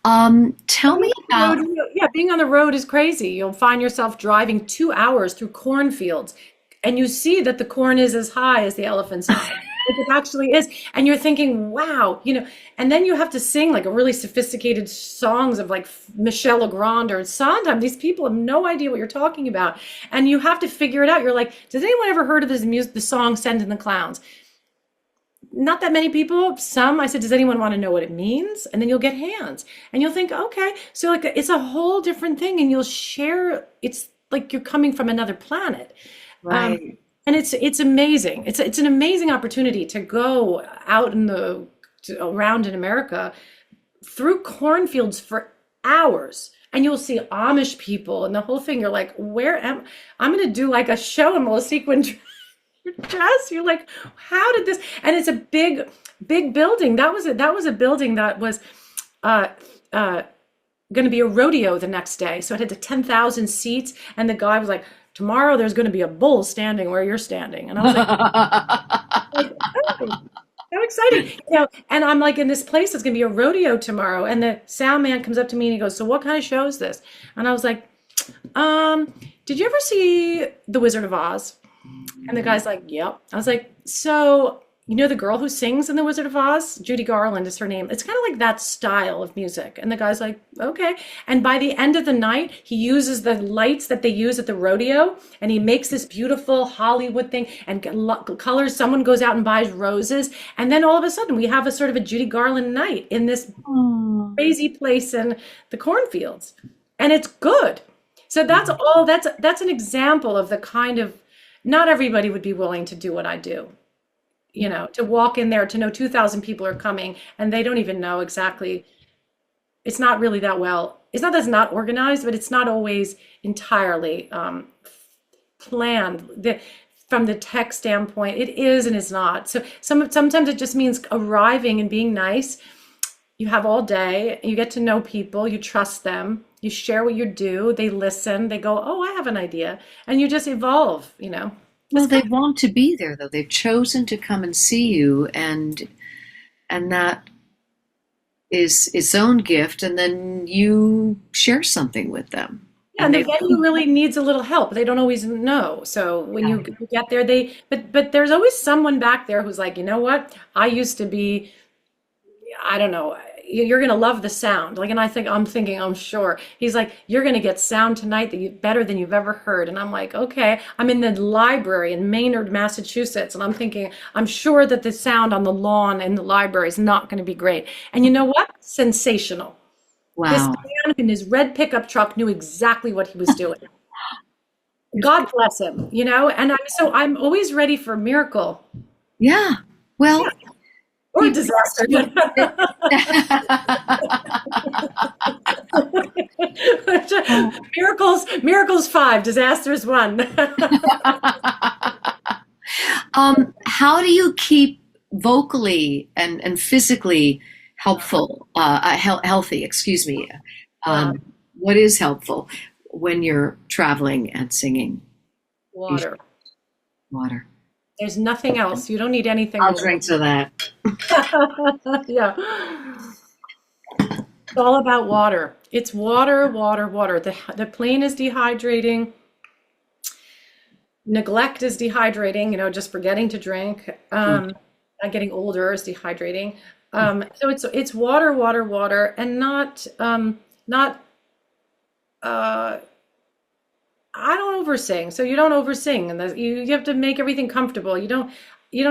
Tell me about. Yeah, being on the road is crazy. You'll find yourself driving 2 hours through cornfields, and you see that the corn is as high as the elephant's eye. Like it actually is. And you're thinking, wow, and then you have to sing like a really sophisticated songs of like Michel Legrand or Sondheim. These people have no idea what you're talking about. And you have to figure it out. You're like, does anyone ever heard of the song Send in the Clowns? Not that many people. Some. I said, does anyone want to know what it means? And then you'll get hands, and you'll think, okay, so like it's a whole different thing, and you'll share. It's like you're coming from another planet, Right. and it's amazing. It's an amazing opportunity to go out around in America through cornfields for hours. And you'll see Amish people and the whole thing. You're like, I'm going to do like a show in a sequin dress. You're like, how did this? And it's a big, big building. That was a building that was uh, going to be a rodeo the next day. So it had the 10,000 seats. And the guy was like, tomorrow there's going to be a bull standing where you're standing. And I was like, oh, how exciting. And I'm like in this place that's going to be a rodeo tomorrow. And the sound man comes up to me and he goes, so what kind of show is this? And I was like, did you ever see The Wizard of Oz? And the guy's like, yep. I was like, so you know the girl who sings in The Wizard of Oz? Judy Garland is her name. It's kind of like that style of music. And the guy's like, okay. And by the end of the night, he uses the lights that they use at the rodeo, and he makes this beautiful Hollywood thing and colors. Someone goes out and buys roses. And then all of a sudden, we have a sort of a Judy Garland night in this crazy place in the cornfields. And it's good. So that's an example of the kind of, not everybody would be willing to do what I do. to walk in there to know 2,000 people are coming and they don't even know exactly. It's not really that well. It's not that it's not organized, but it's not always entirely planned. From the tech standpoint, it is and it's not. So sometimes it just means arriving and being nice. You have all day, you get to know people, you trust them, you share what you do, they listen, they go, oh, I have an idea, and you just evolve. Well, It's they kind want to be there though. They've chosen to come and see you, and that is its own gift, and then you share something with them. Yeah, and And the they venue really needs a little help. They don't always know. So when yeah. you get there, but there's always someone back there who's like, you know what? I used to be, I don't know, you're gonna love the sound. Like, and I'm thinking, I'm sure. He's like, you're gonna get sound tonight better than you've ever heard. And I'm like, okay. I'm in the library in Maynard, Massachusetts, and I'm thinking, I'm sure that the sound on the lawn in the library is not gonna be great. And you know what? Sensational. This Wow. man in his red pickup truck knew exactly what he was doing. God bless him. And I'm always ready for a miracle. Yeah. Yeah. Well, Or a people, disaster. Miracles 5, disasters 1. how do you keep vocally and physically healthy, excuse me. Uh, What is helpful when you're traveling and singing? You should- Water. Water. There's nothing else. You don't need anything I'll more. drink to that. Yeah. It's all about water. It's water, water, water. The plane is dehydrating. Neglect is dehydrating, just forgetting to drink. Getting older is dehydrating. So it's water, water, water, and not I don't oversing. So you don't oversing, and you have to make everything comfortable. You don't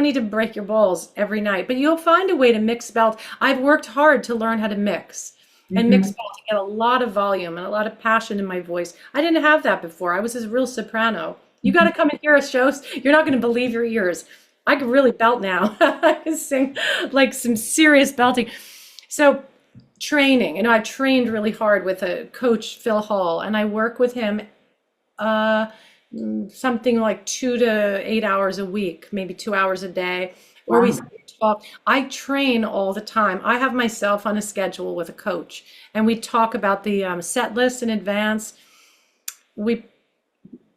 need to break your balls every night, but you'll find a way to mix belt. I've worked hard to learn how to mix and mix Mhm. belt to get a lot of volume and a lot of passion in my voice. I didn't have that before. I was a real soprano. You got to come and hear a show. You're not going to believe your ears. I can really belt now. I can sing like some serious belting. So training, I've trained really hard with a coach, Phil Hall, and I work with him uh, something like 2 to 8 hours a week, maybe 2 hours a day, where we Wow. talk. I train all the time. I have myself on a schedule with a coach, and we talk about the set list in advance. We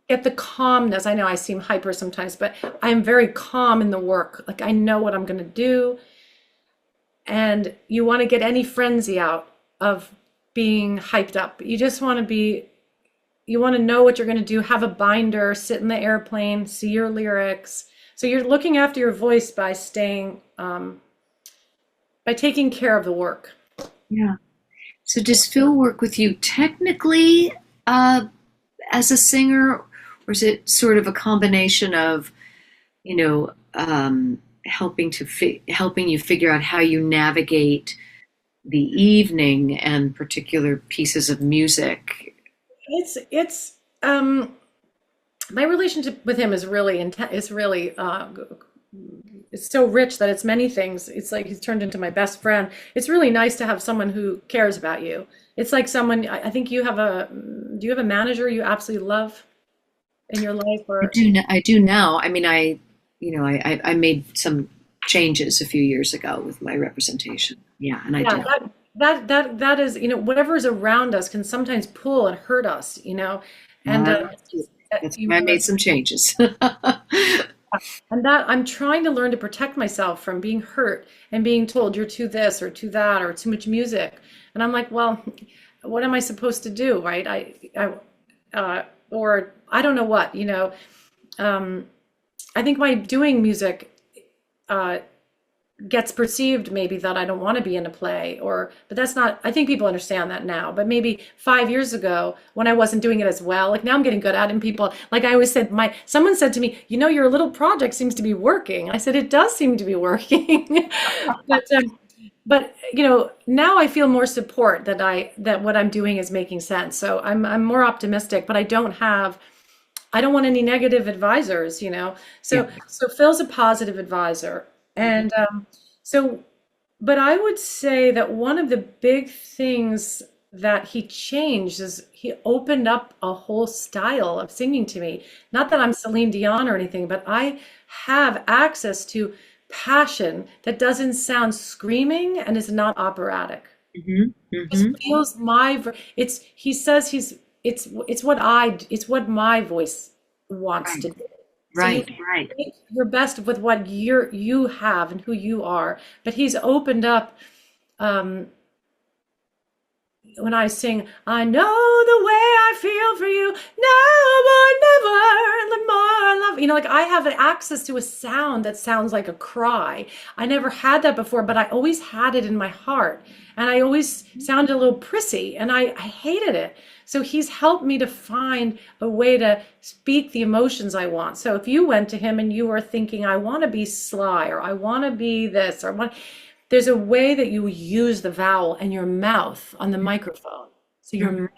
get the calmness. I know I seem hyper sometimes, but I'm very calm in the work. Like I know what I'm going to do. And you want to get any frenzy out of being hyped up. You want to know what you're going to do, have a binder, sit in the airplane, see your lyrics. So you're looking after your voice by by taking care of the work. Yeah. So does Phil work with you technically uh, as a singer, or is it sort of a combination of, helping you figure out how you navigate the evening and particular pieces of music? It's my relationship with him is really intense. Is really it's so rich that it's many things. It's like he's turned into my best friend. It's really nice to have someone who cares about you. It's like someone, I think do you have a manager you absolutely love in your life I or? do. I do now. I mean, I made some changes a few years ago with my representation. Yeah, and I Yeah, do. that is, whatever is around us can sometimes pull and hurt us. And Uh, that's you why I made some changes. and that I'm trying to learn to protect myself from being hurt and being told you're too this or too that or too much music. And I'm like, well, what am I supposed to do, right? Or I don't know what. I think by doing music uh, gets perceived maybe that I don't want to be in a play but that's not, I think people understand that now, but maybe 5 years ago when I wasn't doing it as well, like now I'm getting good at it and people, like I always said, someone said to me, your little project seems to be working. I said, it does seem to be working. but now I feel more support that what I'm doing is making sense. So I'm more optimistic, but I don't want any negative advisors. Yeah. So Phil's a positive advisor. And so, but I would say that one of the big things that he changed is he opened up a whole style of singing to me. Not that I'm Celine Dion or anything, but I have access to passion that doesn't sound screaming and is not operatic. Hmm. Just Hmm. feels it's he says it's what my voice wants Right, to do. So you right, right. make your best with what you have and who you are. But he's opened up um when I sing, I know the way I feel for you. Now or never, the more I love. Like I have access to a sound that sounds like a cry. I never had that before, but I always had it in my heart. And I always sounded a little prissy and I hated it. So he's helped me to find a way to speak the emotions I want. So if you went to him and you were thinking, I want to be sly or I want to be this or what, there's a way that you use the vowel and your mouth on the microphone. So your Mhm. mouth.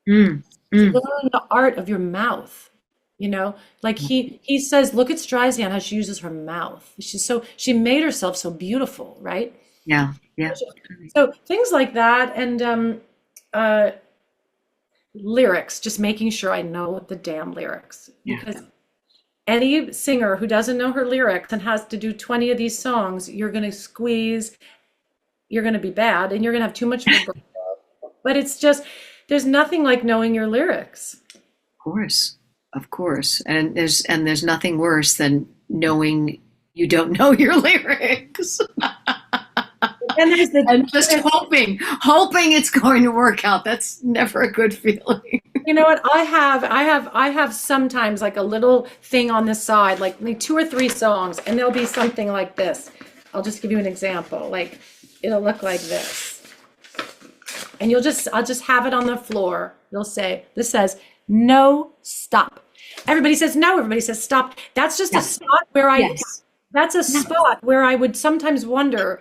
Mm, mm. Learn the art of your mouth. Like he says, look at Streisand how she uses her mouth. She made herself so beautiful, right? Yeah, yeah. So things like that, and uh, lyrics, just making sure I know the damn lyrics. Yeah. Because any singer who doesn't know her lyrics and has to do 20 of these songs, you're going to squeeze, you're going to be bad, and you're going to have too much vibrato. But it's just, there's nothing like knowing your lyrics. Of course, of course. And there's nothing worse than knowing you don't know your lyrics And there's and just hoping it's going to work out. That's never a good feeling. you know what? I have sometimes like a little thing on the side, like two or three songs, and there'll be something like this. I'll just give you an example. Like it'll look like this. And I'll just have it on the floor. This says, no, stop. Everybody says no, everybody says stop. That's just a Yes. spot where Yes. that's a spot where I would sometimes wonder,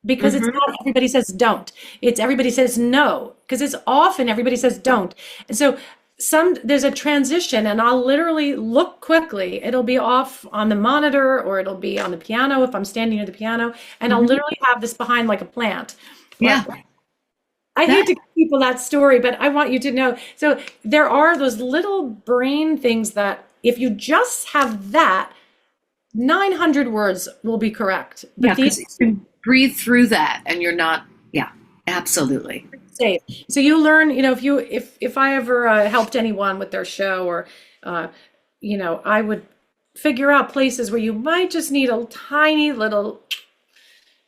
because it's Hmm. not everybody says don't. It's everybody says no, because it's often everybody says don't. And so there's a transition and I'll literally look quickly. It'll be off on the monitor or it'll be on the piano if I'm standing near the piano, and I'll Hmm. literally have this behind like a plant. Yeah. But I hate That, to give people that story, but I want you to know. So there are those little brain things that if you just have that, 900 words will be correct. yeah, But because these you can breathe through that and you're not, yeah, absolutely. are safe. So you learn, if I ever helped anyone with their show or, I would figure out places where you might just need a tiny little.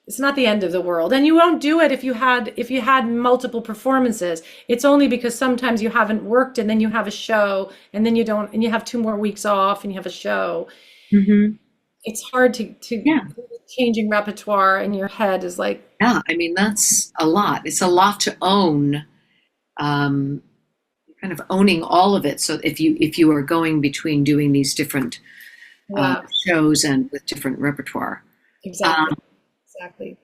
It's not the end of the world. And you won't do it if you had multiple performances. It's only because sometimes you haven't worked and then you have a show and then you don't and you have 2 more weeks off and you have a show. Hmm. It's hard to Yeah. changing repertoire and your head is like, Yeah. I mean, that's a lot. It's a lot to own. Um, kind of owning all of it. So if you are going between doing these different yeah, shows and with different repertoire. exactly, exactly.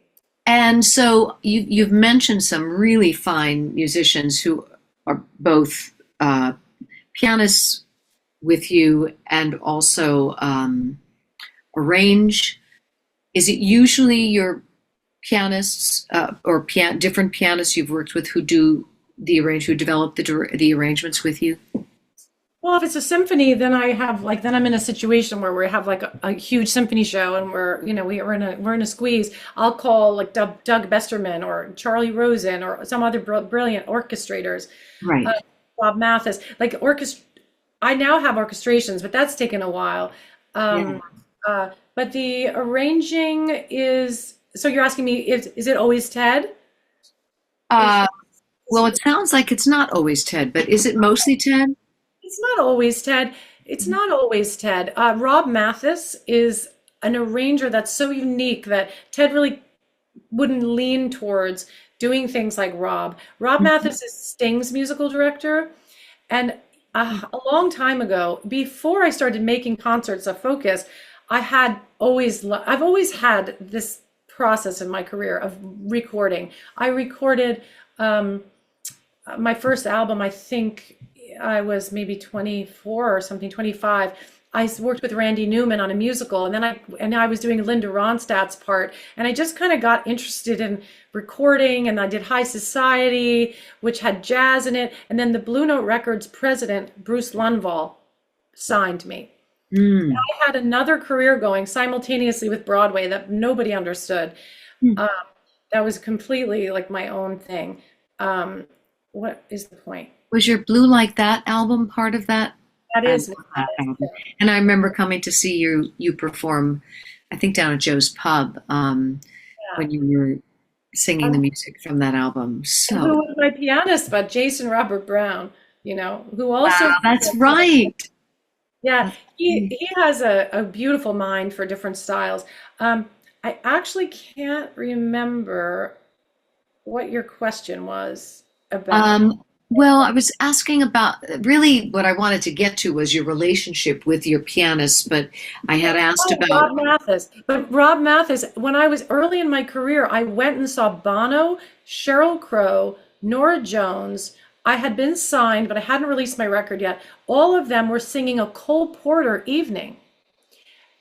And so you've mentioned some really fine musicians who are both pianists with you and also arrange. Is it usually your pianists or different pianists you've worked with who do who develop the arrangements with you? Well, if it's a symphony, then I'm in a situation where we have like a huge symphony show and we're in a squeeze. I'll call like Doug Besterman or Charlie Rosen or some other brilliant orchestrators, uh, Right. Bob Mathis. Like I now have orchestrations, but that's taken a while. Yeah. Um, but the arranging is, so you're asking me, is it always Ted? Is, Uh, well, is it sounds like it's not always Ted, but is it mostly Ted? It's not always Ted. It's not always Ted. Rob Mathis is an arranger that's so unique that Ted really wouldn't lean towards doing things like Rob. Rob Mhm. Mathis is Sting's musical director. And a long time ago, before I started making concerts a focus, I've always had this process in my career of recording. I recorded my first album, I think I was maybe 24 or something, 25. I worked with Randy Newman on a musical, and then I was doing Linda Ronstadt's part, and I just kind of got interested in recording, and I did High Society, which had jazz in it, and then the Blue Note Records president, Bruce Lundvall, signed me. Mm. I had another career going simultaneously with Broadway that nobody understood. Mm. Um, that was completely like my own thing. What is the point? Was your Blue Like That album part of that? That I is, love that album. And I remember coming to see you perform, I think down at Joe's Pub, yeah. when you were singing the music from that album. And who So, was my pianist but Jason Robert Brown, who wow, also, that's right. yeah, That's right. he has a beautiful mind for different styles. I actually can't remember what your question was about. Um, well, I was asking about really what I wanted to get to was your relationship with your pianist, but I had asked Oh, about, Rob Mathis. But Rob Mathis, when I was early in my career, I went and saw Bono, Sheryl Crow, Nora Jones. I had been signed, but I hadn't released my record yet. All of them were singing a Cole Porter evening.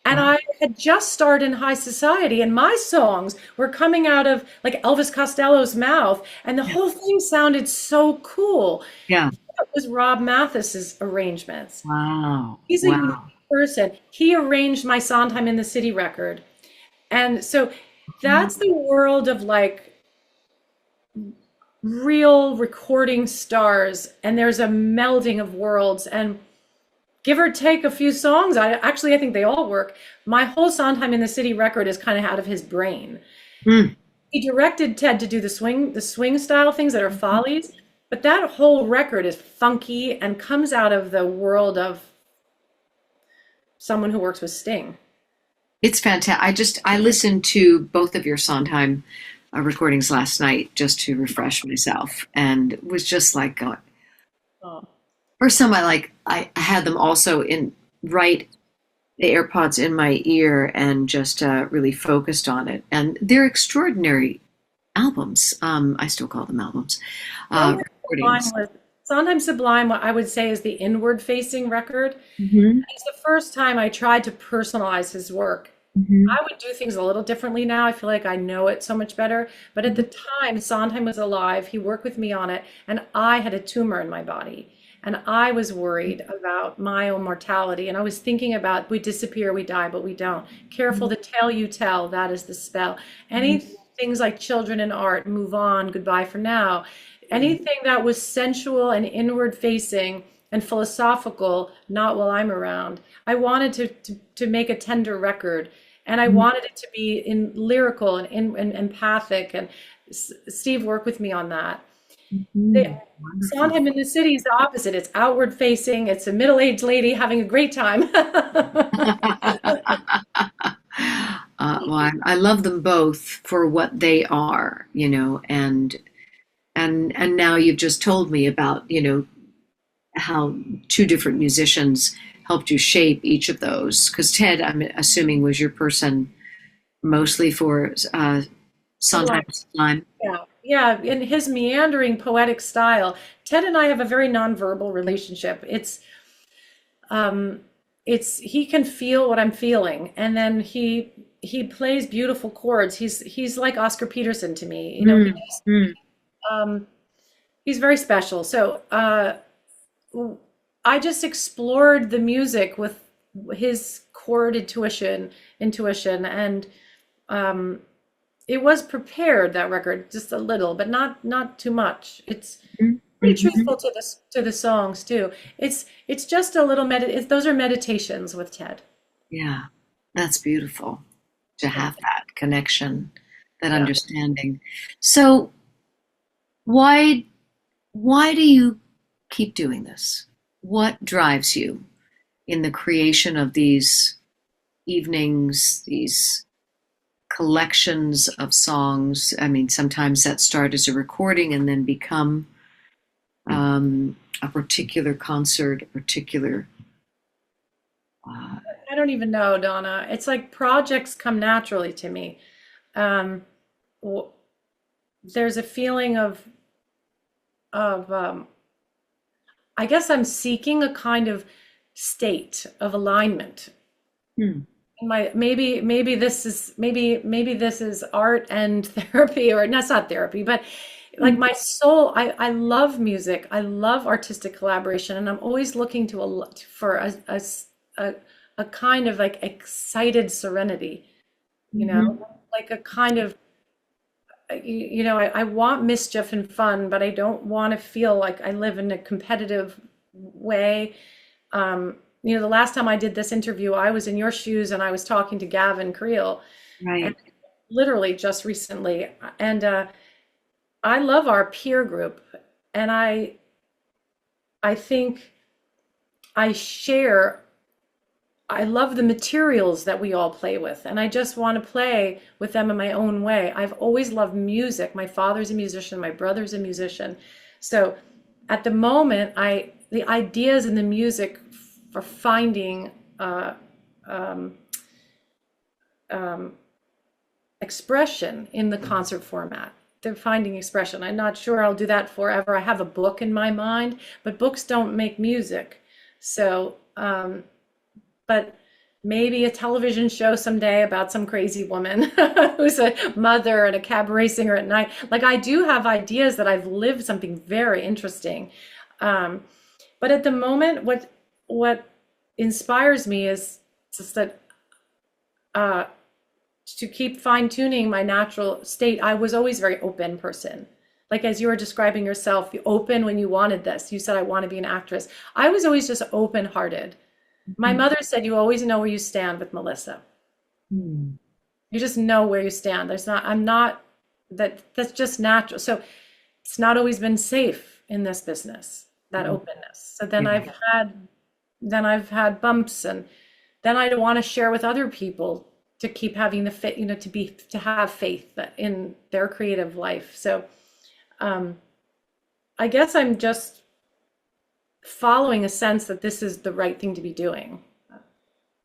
And wow, I had just started in high society, and my songs were coming out of like Elvis Costello's mouth, and the yeah, whole thing sounded so cool. yeah, That was Rob Mathis's arrangements. wow, He's a unique wow. person. He arranged my Sondheim in the City record. And so that's the world of like real recording stars. And there's a melding of worlds. And give or take a few songs, I think they all work. My whole Sondheim in the City record is kind of out of his brain. Mm. He directed Ted to do the swing style things that are follies, but that whole record is funky and comes out of the world of someone who works with Sting. It's fantastic. I listened to both of your Sondheim recordings last night just to refresh myself, and was just like going. Oh, First time I had them also in right the AirPods in my ear and just really focused on it. And they're extraordinary albums. I still call them albums, Sondheim Sublime recordings. was Sondheim Sublime, what I would say is the inward facing record. Hmm. It's the first time I tried to personalize his work. Hmm. I would do things a little differently now. I feel like I know it so much better. But at the time, Sondheim was alive. He worked with me on it, and I had a tumor in my body. And I was worried about my own mortality. And I was thinking about we disappear, we die, but we don't. Careful the tale you tell, that is the spell. Any things like children and art, move on, goodbye for now. Anything that was sensual and inward facing and philosophical, not while I'm around. I wanted to make a tender record, and I wanted it to be in lyrical and empathic. And Steve worked with me on that. Hmm. The Wonderful. Sondheim in the City is the opposite. It's outward facing. It's a middle-aged lady having a great time. Well, I love them both for what they are, and now you've just told me about, how two different musicians helped you shape each of those. Because Ted, I'm assuming, was your person mostly for Sublime. Sondheim Sublime. Yeah, yeah. In his meandering poetic style, Ted and I have a very nonverbal relationship. Um, it's he can feel what I'm feeling, and then he plays beautiful chords. He's like Oscar Peterson to me. Mm, mm, Um, he's very special. So I just explored the music with his chord intuition, and um, it was prepared, that record, just a little, but not too much. It's mm, pretty mhm. truthful to the songs too. It's just a little those are meditations with Ted. Yeah, that's beautiful to Yeah, have that connection, that yeah. understanding. So why why do you keep doing this? What drives you in the creation of these evenings, these collections of songs? I mean, sometimes that start as a recording and then become a particular concert, a particular. Uh, I don't even know, Donna. It's like projects come naturally to me. Um, w- there's a feeling of I guess I'm seeking a kind of state of alignment. Hmm. My maybe this is art and therapy, or no, it's not therapy, but like my soul, I love music. I love artistic collaboration, and I'm always looking to for a, a kind of like excited serenity, you know, Mhm. like a kind of I want mischief and fun, but I don't want to feel like I live in a competitive way. The last time I did this interview, I was in your shoes and I was talking to Gavin Creel, and Right. literally just recently. And I love our peer group, and I think I share. I love the materials that we all play with, and I just want to play with them in my own way. I've always loved music. My father's a musician, my brother's a musician. So at the moment, the ideas in the music for finding um, um, expression in the concert format. They're finding expression. I'm not sure I'll do that forever. I have a book in my mind, but books don't make music. So, but maybe a television show someday about some crazy woman who's a mother and a cabaret singer at night. Like I do have ideas that I've lived something very interesting. Um, but at the moment, what inspires me is just that uh, to keep fine tuning my natural state. I was always a very open person. Like as you were describing yourself, you open when you wanted this. You said, I want to be an actress. I was always just open hearted. My Mhm. mother said, you always know where you stand with Melissa. Hmm. You just know where you stand. I'm not, that's just natural. So it's not always been safe in this business, that Mhm. openness. So Yeah. then I've had bumps, and then I want to share with other people to keep having the fit, to have faith in their creative life. So um, I guess I'm just following a sense that this is the right thing to be doing.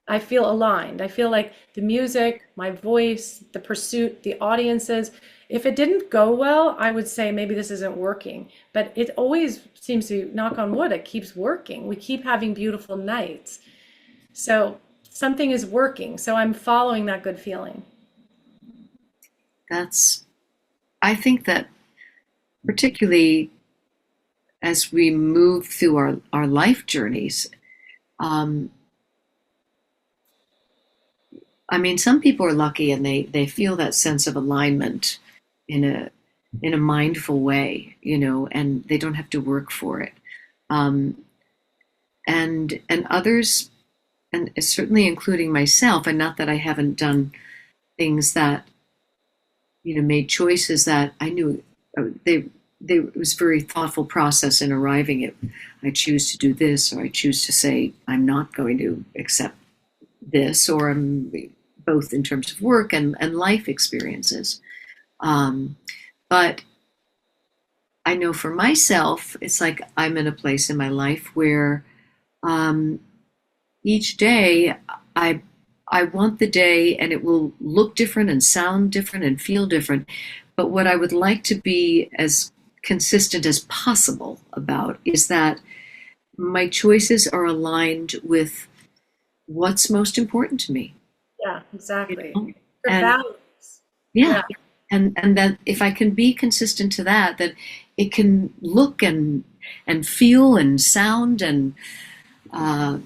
I feel aligned. I feel like the music, my voice, the pursuit, the audiences. If it didn't go well, I would say maybe this isn't working. But it always seems to, knock on wood, it keeps working. We keep having beautiful nights. So something is working. So I'm following that good feeling. That's, I think that particularly as we move through our life journeys, um, I mean, some people are lucky and they feel that sense of alignment in a mindful way, and they don't have to work for it. Um, and others, and certainly including myself, and not that I haven't done things that made choices that I knew they it was a very thoughtful process in arriving at I choose to do this, or I choose to say I'm not going to accept this, or I'm both in terms of work and life experiences. Um, but I know for myself, it's like I'm in a place in my life where um, each day I I want the day and it will look different and sound different and feel different. But what I would like to be as consistent as possible about is that my choices are aligned with what's most important to me. Yeah, You exactly. know? Your And values. yeah, Yeah. and that if I can be consistent to that, that it can look and feel and sound and uh,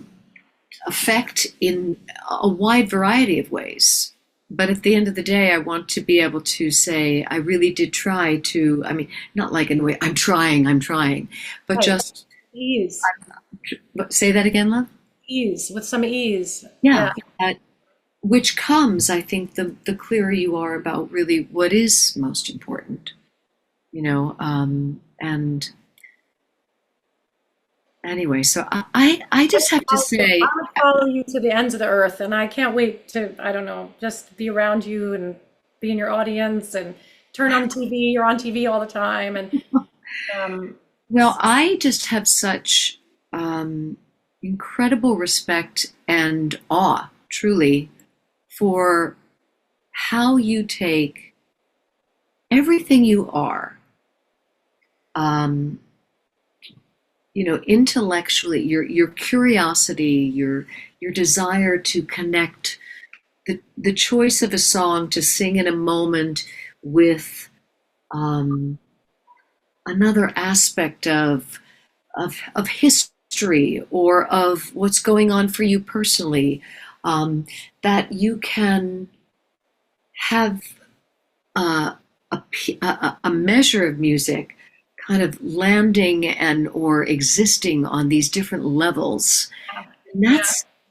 affect in a wide variety of ways. But at the end of the day, I want to be able to say, I really did try to, I mean, not like in the way, I'm trying, but Right. just Ease. say that again, love? Ease. With some ease. Yeah. Yeah. Which comes, I think, the clearer you are about really what is most important, and anyway, so I just have to I say, would follow you to the ends of the earth, and I can't wait to, I don't know, just be around you and be in your audience and turn on the TV. You're on TV all the time, and um, well, I just have such um, incredible respect and awe, truly, for how you take everything you are, um, intellectually, your curiosity, your desire to connect, the choice of a song to sing in a moment with um, another aspect of history or of what's going on for you personally, that you can have uh, a measure of music kind of landing and or existing on these different levels. And Yeah.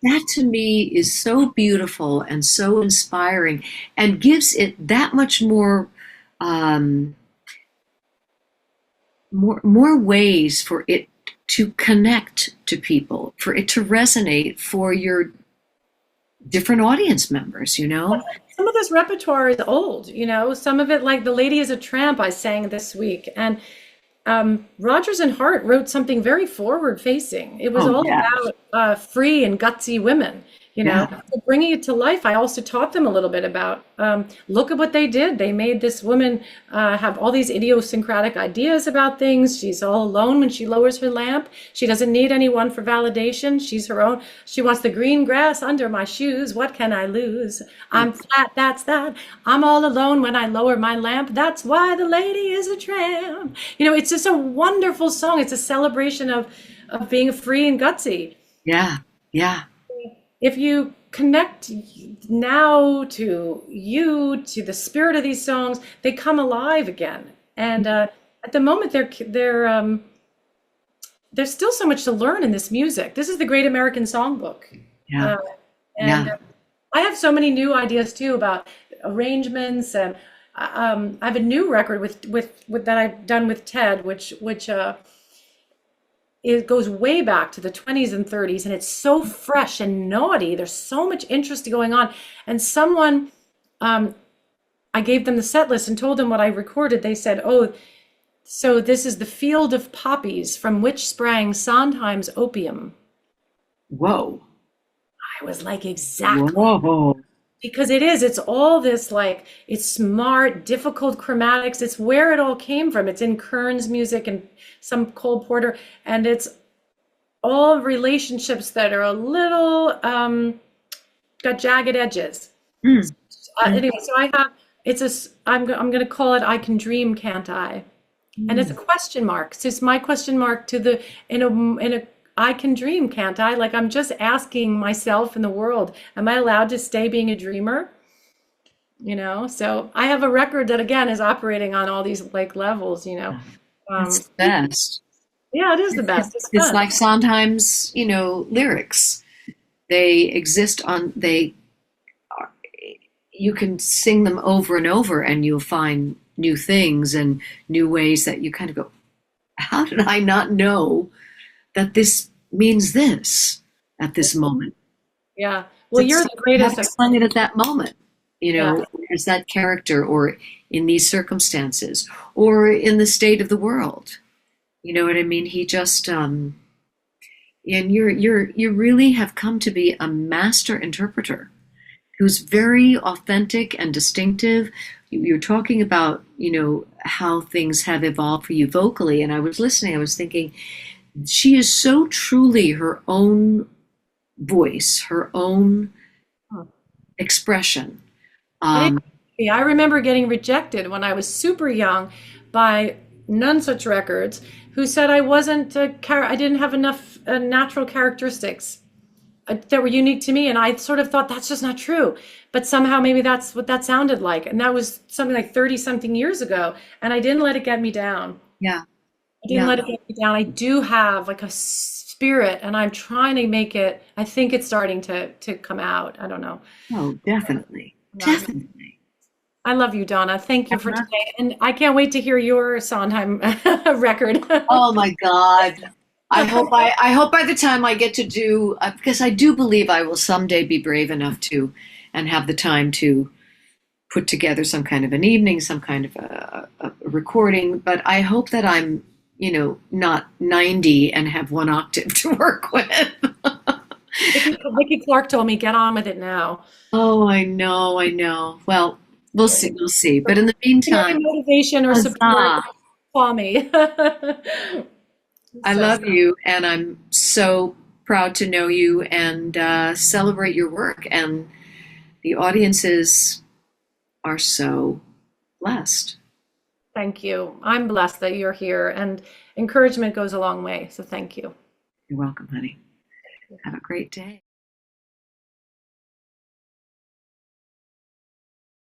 that to me is so beautiful and so inspiring and gives it that much um, more ways for it to connect to people, for it to resonate for your different audience members. Some of this repertoire is old, some of it, like The Lady is a Tramp, I sang this week. And Rodgers and Hart wrote something very forward facing. It was Oh all yeah, about free and gutsy women. yeah. So bringing it to life, I also taught them a little bit about look at what they did. They made this woman have all these idiosyncratic ideas about things. She's all alone when she lowers her lamp. She doesn't need anyone for validation. She's her own. She wants the green grass under my shoes. What can I lose? I'm flat, that's that. I'm all alone when I lower my lamp. That's why the lady is a tramp. It's just a wonderful song. It's a celebration of being free and gutsy. Yeah, yeah. If you connect now to the spirit of these songs, they come alive again. And at the moment, there's still so much to learn in this music. This is the Great American Songbook, Yeah, uh, and yeah. I have so many new ideas too about arrangements. And I have a new record with that I've done with Ted, which it goes way back to the 20s and 30s, and it's so fresh and naughty. There's so much interest going on. And um, I gave them the set list and told them what I recorded. They said, "Oh, so this is the field of poppies from which sprang Sondheim's opium." Whoa, I was like, exactly. whoa. Because it's all this, like, it's smart, difficult chromatics. It's where it all came from. It's in Kern's music and some Cole Porter, and it's all relationships that are a little got jagged edges. Mm, mm, Anyway, so I'm going to call it "I Can Dream, Can't I?" And it's a mm. question mark. So it's my question mark to the in a I can dream, can't I? Like, I'm just asking myself and the world, am I allowed to stay being a dreamer? So I have a record that again is operating on all these like levels. That's Um, the best. yeah, it is the best. It's It's fun. like Sondheim's, lyrics. They exist on they. You can sing them over and over, and you'll find new things and new ways that you kind of go, "How did I not know that this means this at this moment?" Yeah. Well, you're the You have greatest. to sing it at that moment. Yeah. There's that character, or in these circumstances, or in the state of the world. You know what I mean? He just, and you really have come to be a master interpreter who's very authentic and distinctive. You're talking about, how things have evolved for you vocally, and I was listening. I was thinking, she is so truly her own voice, her own expression. It Um, is. I remember getting rejected when I was super young by None Such Records, who said I wasn't I didn't have enough natural characteristics that were unique to me, and I sort of thought that's just not true. But somehow maybe that's what that sounded like, and that was something like 30 something years ago, and I didn't let it get me down. yeah, I didn't yeah. let it get me down. I do have like a spirit, and I'm trying to make it. I think it's starting to come out. I don't know. Oh, definitely, Yeah. definitely. I love you, Donna. Thank you for today. And I can't wait to hear your Sondheim record. Oh my God. I hope by the time I get to do, because I do believe I will someday be brave enough to and have the time to put together some kind of an evening, some kind of a recording. But I hope that I'm, not 90 and have one octave to work with. Vicky Clark told me, get on with it now. Oh, I know, I know. Well, we'll see, we'll see. But in the Any meantime, motivation or support, huzzah. call me. I So love you, and I'm so proud to know you and celebrate your work. And the audiences are so blessed. thank you. I'm blessed that you're here, and encouragement goes a long way. So thank you. You're welcome, honey. Have a great day.